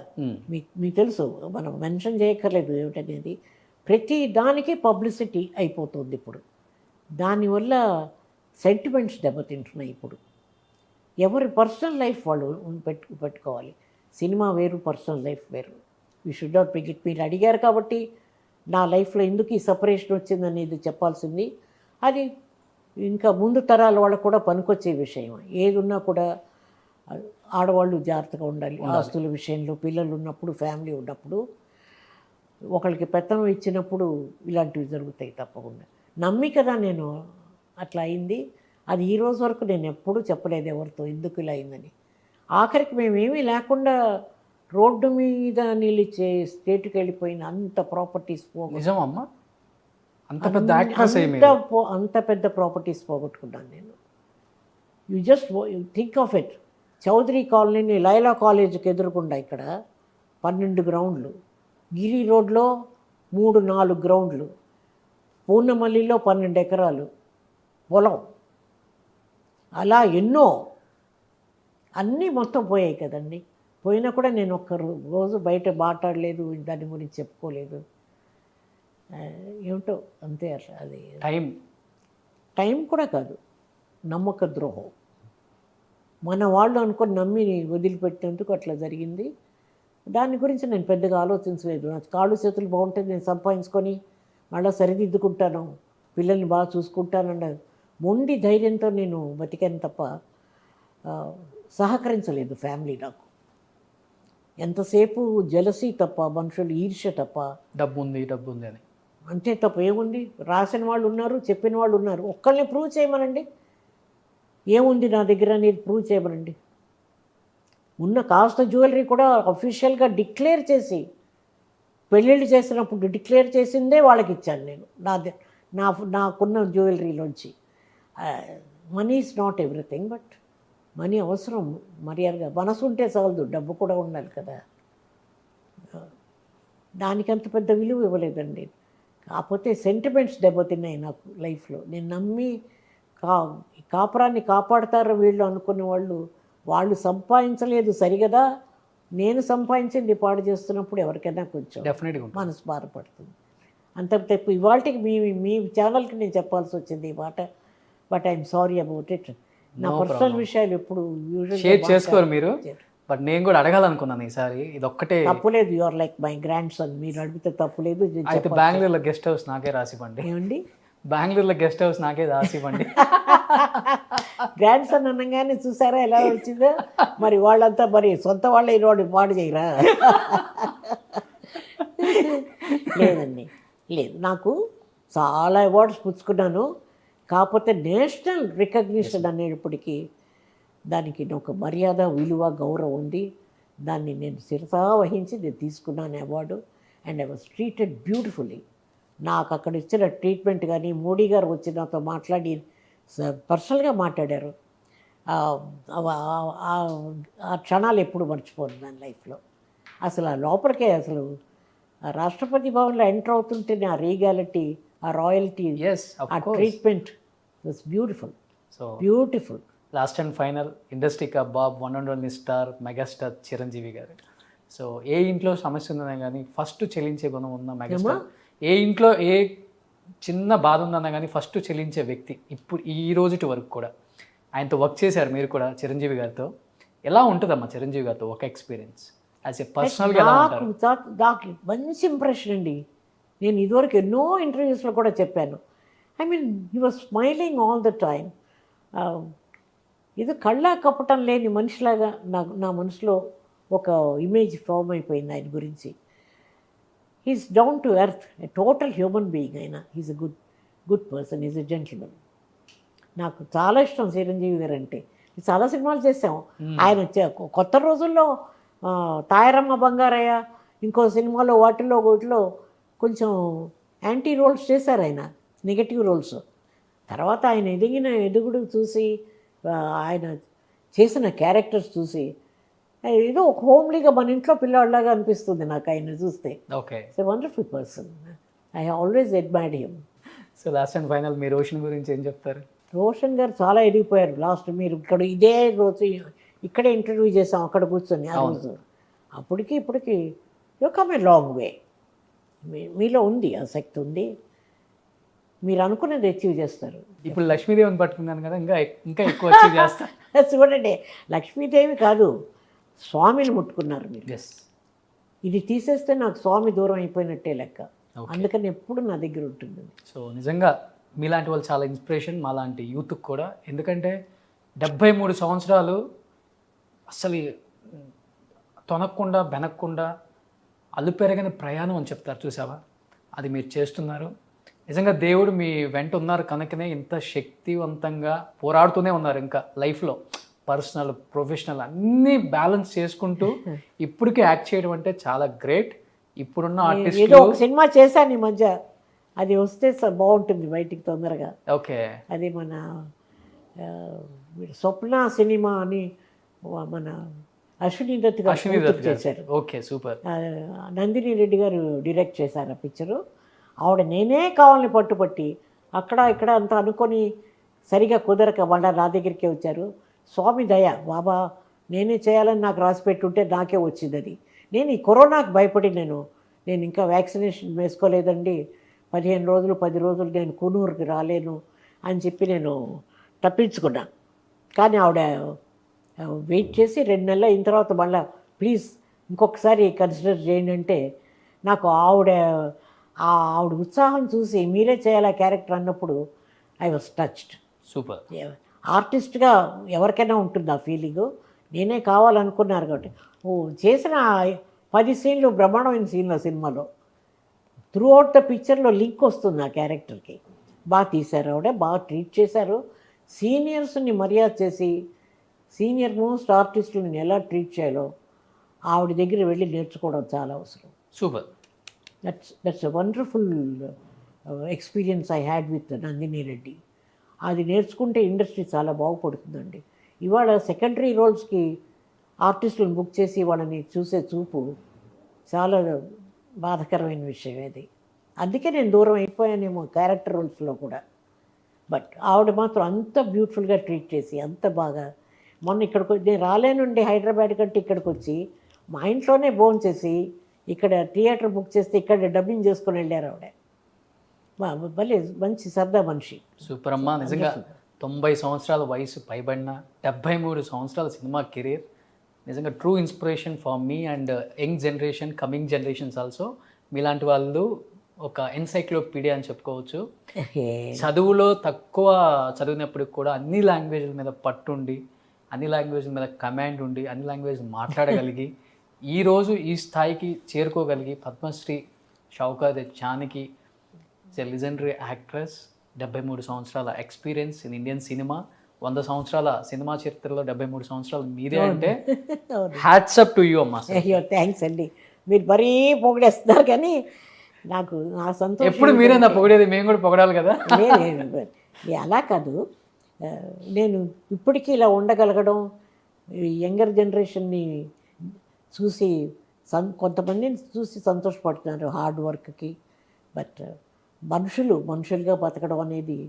మీకు తెలుసు, మనం మెన్షన్ చేయక్కర్లేదు ఏమిటనేది. ప్రతి దానికి పబ్లిసిటీ అయిపోతుంది ఇప్పుడు. దానివల్ల సెంటిమెంట్స్ దెబ్బతింటున్నాయి ఇప్పుడు. ఎవరి పర్సనల్ లైఫ్ వాళ్ళు పెట్టుకోవాలి. సినిమా వేరు, పర్సనల్ లైఫ్ వేరు. You should not pick it. మీరు అడిగారు కాబట్టి నా లైఫ్లో ఎందుకు ఈ సపరేషన్ వచ్చిందనేది చెప్పాల్సింది. అది ఇంకా ముందు తరాల వాళ్ళకు కూడా పనికొచ్చే విషయం. ఏది ఉన్నా కూడా ఆడవాళ్ళు జాగ్రత్తగా ఉండాలి ఆస్తుల విషయంలో. పిల్లలు ఉన్నప్పుడు, ఫ్యామిలీ ఉన్నప్పుడు, ఒకరికి పెత్తనం ఇచ్చినప్పుడు ఇలాంటివి జరుగుతాయి తప్పకుండా. నమ్మి కదా నేను అట్లా అయింది. అది ఈ రోజు వరకు నేను ఎప్పుడూ చెప్పలేదు ఎవరితో ఎందుకు ఇలా అయిందని. ఆఖరికి మేమేమీ లేకుండా రోడ్డు మీద నిలిచే స్టేట్కి వెళ్ళిపోయిన అంత ప్రాపర్టీస్ నిజమమ్మా, అంత పెద్ద ప్రాపర్టీస్ పోగొట్టుకున్నాను నేను. You just think of it. Chowdary colony Laila కాలేజీకి ఎదురుకుండా ఇక్కడ 12 గ్రౌండ్లు, గిరి రోడ్లో 3-4 గ్రౌండ్లు, పూర్ణమల్లిలో 12 ఎకరాలు పొలం, అలా ఎన్నో అన్నీ మొత్తం పోయాయి కదండి. పోయినా కూడా నేను ఒక్క రోజు బయట మాట్లాడలేదు, దాని గురించి చెప్పుకోలేదు. ఏమిటో అంతే. అట్లా అది టైం కూడా కాదు, నమ్మక ద్రోహం. మన వాళ్ళు అనుకొని నమ్మి వదిలిపెట్టేందుకు అట్లా జరిగింది. దాని గురించి నేను పెద్దగా ఆలోచించలేదు. నా కాళ్ళు చేతులు బాగుంటే నేను సంపాదించుకొని మళ్ళీ సరిదిద్దుకుంటాను, పిల్లల్ని బాగా చూసుకుంటానన్న మొండి ధైర్యంతో నేను బతికాను తప్ప సహకరించలేదు ఫ్యామిలీ నాకు. ఎంతసేపు జలసీ తప్ప, మనుషులు ఈర్ష్య తప్ప. డబ్బు ఉంది అని అంతే తప్ప ఏముంది? రాసిన వాళ్ళు ఉన్నారు, చెప్పిన వాళ్ళు ఉన్నారు. ఒక్కళ్ళని ప్రూవ్ చేయమనండి, ఏముంది నా దగ్గర అనేది ప్రూవ్ చేయమనండి. ఉన్న కాస్త జ్యువెలరీ కూడా అఫీషియల్గా డిక్లేర్ చేసి, పెళ్ళిళ్ళు చేసినప్పుడు డిక్లేర్ చేసిందే వాళ్ళకి ఇచ్చాను నేను. నాకున్న జ్యువెలరీలోంచి. Money is not everything, but money అవసరం మర్యాదగా. మనసు ఉంటే చాలదు, డబ్బు కూడా ఉండాలి కదా. దానికంత పెద్ద విలువ ఇవ్వలేదండి. కాకపోతే సెంటిమెంట్స్ దెబ్బతిన్నాయి నాకు లైఫ్లో. నేను నమ్మి కాపురాన్ని కాపాడతారు వీళ్ళు అనుకున్న వాళ్ళు సంపాదించలేదు సరిగదా. నేను సంపాదించింది పాడు చేస్తున్నప్పుడు ఎవరికైనా కొంచెం మనసు బాధపడుతుంది. అంత తప్పు ఇవాళకి మీ ఛానల్కి నేను చెప్పాల్సి వచ్చింది ఈ మాట. But I'm sorry about it. నా పర్సనల్ విషయాలు ఎప్పుడు షేర్ చేసుకోరు మీరు. బట్ నేను కూడా అడగాలనుకున్నాను ఈసారి, ఇది ఒక్కటే. తప్పులేదు, you are like my grandson. మీరు అడిగితే తప్పులేదు. అయితే బెంగళూరులో గెస్ట్ హౌస్ నాకే రాసివ్వండి. ఏమండి? బెంగళూరులో గెస్ట్ హౌస్ నాకే రాసివ్వండి. గ్రాండ్ సన్ అనగానే చూసారా ఎలా వచ్చిందో. మరి వాళ్ళంతా మరి సొంత వాళ్ళ ఈరోడు పాడు చేయరా? లేదండి, లేదు. నాకు చాలా అవార్డ్స్ పుచ్చుకున్నాను. కాకపోతే నేషనల్ రికగ్నిషన్ అనేటప్పటికీ దానికి ఒక మర్యాద, విలువ, గౌరవం ఉంది. దాన్ని నేను శిరసా వహించి నేను తీసుకున్నాను award. And I was treated beautifully. నాకు అక్కడ ఇచ్చిన ట్రీట్మెంట్ కానీ, మోడీ గారు వచ్చి నాతో మాట్లాడి పర్సనల్గా మాట్లాడారు. ఆ క్షణాలు ఎప్పుడు మర్చిపోను నా లైఫ్లో. అసలు ఆ లోపలికే అసలు రాష్ట్రపతి భవన్లో ఎంటర్ అవుతుంటే ఆ రీగాలిటీ, ఆ రాయల్టీ, ఆ treatment was beautiful. So beautiful. Last and final ఇండస్ట్రీకి అబ్బాబ్, one and only star, megastar Chiranjeevi గారు. సో ఏ ఇంట్లో సమస్య ఉందన్నా కానీ ఫస్ట్ చెల్లించే గుణం ఉన్న మెగాస్టార్. ఏ ఇంట్లో ఏ చిన్న బాధ ఉందన్నా కానీ ఫస్ట్ చెల్లించే వ్యక్తి. ఇప్పుడు ఈ రోజుటి వరకు కూడా ఆయనతో వర్క్ చేశారు మీరు కూడా చిరంజీవి గారితో. ఎలా ఉంటుందమ్మా చిరంజీవి గారితో ఒక ఎక్స్పీరియన్స్? యాజ్ ఎ పర్సనల్గా ఎలా నాకు ఉంటారు? నాకు మంచి ఇంప్రెషన్ అండి. నేను ఇదివరకు ఎన్నో ఇంటర్వ్యూస్లో కూడా చెప్పాను. I mean he was smiling all the time. ఇది కళ్ళ కప్పటం లేని మనిషిలాగా నా మనసులో ఒక ఇమేజ్ ఫామ్ అయిపోయింది ఆయన గురించి. He's down to earth, a total human being. అయినా he's a good person, is a gentleman. నాకు చాలా ఇష్టం చిరంజీవి గారు అంటే. చాలా సినిమాలు చేసాము. ఆయన కొత్త రోజుల్లో తాయారమ్మ బంగారయ్య, ఇంకో సినిమాలో వాటిలో కొంచెం యాంటీ రోల్స్ చేశారు ఆయన, నెగటివ్ రోల్స్. తర్వాత ఆయన ఎదుగుడు చూసి, ఆయన చేసిన క్యారెక్టర్స్ చూసి ఏదో ఒక హోమ్లీగా మన ఇంట్లో పిల్లవాళ్ళలాగా అనిపిస్తుంది నాకు ఆయన చూస్తే. Okay, it's a wonderful person. I always admired him. So last and final మీ రోషన్ గురించి ఏం చెప్తారు? రోషన్ గారు చాలా ఎదిగిపోయారు. లాస్ట్ మీరు ఇక్కడ ఇదే రోజు ఇక్కడే ఇంటర్వ్యూ చేసాం, అక్కడ కూర్చొని ఆ రోజు. అప్పటికి ఇప్పటికి you come a long way. మీలో ఉంది, ఆ శక్తి ఉంది. మీరు అనుకున్నది అచీవ్ చేస్తారు. ఇప్పుడు లక్ష్మీదేవిని పట్టుకున్నాను కదా, ఇంకా ఎక్కువ అచీవ్ చేస్తారు. చూడండి, లక్ష్మీదేవి కాదు, స్వామిని ముట్టుకున్నారు మీరు. ఎస్, ఇది తీసేస్తే నాకు స్వామి దూరం అయిపోయినట్టే లెక్క. అందుకని ఎప్పుడు నా దగ్గర ఉంటుంది. సో నిజంగా మీలాంటి వాళ్ళు చాలా ఇన్స్పిరేషన్ మాలాంటి యూత్కి కూడా. ఎందుకంటే 73 సంవత్సరాలు అసలు తొనక్కుండా బెనక్కుండా అలుపెరగని ప్రయాణం అని చెప్తారు చూసావా, అది మీరు చేస్తున్నారు. నిజంగా దేవుడు మీ వెంట ఉన్నారు కనుకనే ఇంత శక్తివంతంగా పోరాడుతూనే ఉన్నారు. ఇంకా లైఫ్లో పర్సనల్ ప్రొఫెషనల్ అన్నీ బ్యాలెన్స్ చేసుకుంటూ ఇప్పటికీ యాక్ట్ చేయడం అంటే చాలా గ్రేట్. ఇప్పుడున్న ఆర్టిస్ట్ ఏదో ఒక సినిమా చేశాను ఈ మధ్య, అది వస్తే బాగుంటుంది బయటికి తొందరగా. ఓకే, అది మన స్వప్న సినిమా అని మన అశ్విని దత్ గారు చేశారు. Okay, super. నందిని రెడ్డి గారు డైరెక్ట్ చేశారు ఆ పిక్చరు. ఆవిడ నేనే కావాలని పట్టుపట్టి అక్కడ ఇక్కడ అంతా అనుకొని సరిగా కుదరక మళ్ళీ నా దగ్గరికే వచ్చారు. స్వామి దయ, బాబా నేనే చేయాలని నాకు రాసి పెట్టుంటే నాకే వచ్చింది అది. నేను ఈ కరోనాకు భయపడి నేను ఇంకా వ్యాక్సినేషన్ వేసుకోలేదండి. 15 రోజులు 10 రోజులు నేను కూనూరుకి రాలేను అని చెప్పి నేను తప్పించుకున్నా. కానీ ఆవిడ వెయిట్ చేసి 2 నెలలు అయిన తర్వాత మళ్ళీ ప్లీజ్ ఇంకొకసారి కన్సిడర్ చేయండి అంటే, నాకు ఆవిడ ఉత్సాహం చూసి మీరే చేయాలి క్యారెక్టర్ అన్నప్పుడు ఐ వాజ్ టచ్డ్. సూపర్. ఆర్టిస్ట్గా ఎవరికైనా ఉంటుంది ఆ ఫీలింగు. నేనే కావాలనుకున్నారు కాబట్టి చేసిన 10 సీన్లు బ్రహ్మాండమైన సీన్లు ఆ సినిమాలో. త్రూ అవుట్ ద పిక్చర్లో లింక్ వస్తుంది ఆ క్యారెక్టర్కి. బాగా తీశారు ఆవిడ, బాగా ట్రీట్ చేశారు. సీనియర్స్ని మర్యాద చేసి సీనియర్ మోస్ట్ ఆర్టిస్టులను ఎలా ట్రీట్ చేయాలో ఆవిడ దగ్గర వెళ్ళి నేర్చుకోవడం చాలా అవసరం. Super. That's a wonderful experience I had with Nandini Reddy. అది నేర్చుకుంటే ఇండస్ట్రీ చాలా బాగుపడుతుందండి. ఇవాళ సెకండరీ రోల్స్కి ఆర్టిస్టులను బుక్ చేసి వాళ్ళని చూసే చూపు చాలా బాధాకరమైన విషయం అది. అందుకే నేను దూరం అయిపోయానేమో క్యారెక్టర్ రోల్స్లో కూడా. బట్ ఆవిడ మాత్రం అంత బ్యూటిఫుల్గా ట్రీట్ చేసి అంత బాగా. మొన్న ఇక్కడికి నేను రాలేనుండి హైదరాబాద్ కంటే ఇక్కడికి వచ్చి మా ఇంట్లోనే భోజనం చేసి ఇక్కడ థియేటర్ బుక్ చేస్తే ఇక్కడ డబ్బింగ్ చేసుకొని వెళ్ళారు ఆవిడ. భలే మంచి సరదా మనిషి. సూపర్ అమ్మా. నిజంగా 90 సంవత్సరాల వయసు పైబడిన 73 సంవత్సరాల సినిమా కెరీర్ నిజంగా true inspiration for me and young generation, coming generations also. మీలాంటి వాళ్ళు ఒక ఎన్సైక్లోపీడియా అని చెప్పుకోవచ్చు. చదువులో తక్కువ చదివినప్పటికి కూడా అన్ని లాంగ్వేజ్ల మీద పట్టుండి, అన్ని లాంగ్వేజ్ల మీద కమాండ్ ఉండి, అన్ని లాంగ్వేజ్ మాట్లాడగలిగి ఈరోజు ఈ స్థాయికి చేరుకోగలిగి Padmashri Shaukar Janaki is a legendary actress. 73 సంవత్సరాల ఎక్స్పీరియన్స్ ఇన్ ఇండియన్ సినిమా. 100 సంవత్సరాల సినిమా చరిత్రలో 73 సంవత్సరాలు మీదే అంటే హ్యాట్స్ అప్ టు యూ అమ్మా. అయ్యో థ్యాంక్స్ అండి, మీరు మరీ పొగిడేస్తున్నారు కానీ నాకు నా సంతోషం. ఎప్పుడు మీరే నా పొగిడేది, మేము కూడా పొగడాలి కదా. అలా కాదు, నేను ఇప్పటికీ ఇలా ఉండగలగడం యంగర్ జనరేషన్ని చూసి కొంతమందిని చూసి సంతోషపడుతున్నారు హార్డ్ వర్క్కి. బట్ మనుషులుగా బతకడం అనేది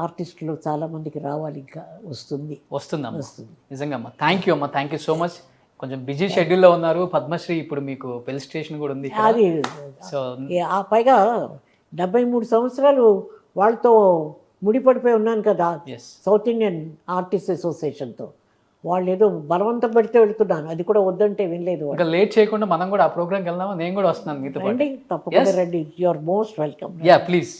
ఆర్టిస్టులు చాలామందికి రావాలి, ఇంకా వస్తుందమ్మా. నిజంగా అమ్మా, థ్యాంక్ యూ అమ్మా, థ్యాంక్ యూ సో మచ్. కొంచెం బిజీ షెడ్యూల్లో ఉన్నారు. పద్మశ్రీ ఇప్పుడు మీకు పెళ్లి స్టేషన్ కూడా ఉంది అది. సో పైగా 73 సంవత్సరాలు వాళ్ళతో ముడిపడిపోయి ఉన్నాను కదా, సౌత్ ఇండియన్ ఆర్టిస్ట్ అసోసియేషన్తో. వాళ్ళు ఏదో బలవంతం పెడితే వెళ్తున్నాను, అది కూడా వద్దంటే వినలేదు వాళ్ళు. ఇంకా లేట్ చేయకుండా మనం కూడా ఆ ప్రోగ్రామ్కి వెళ్దామా? నేను కూడా వస్తున్నాను మీతో పాటు. రండి, తప్పకుండా రండి, you are most welcome. Yeah please.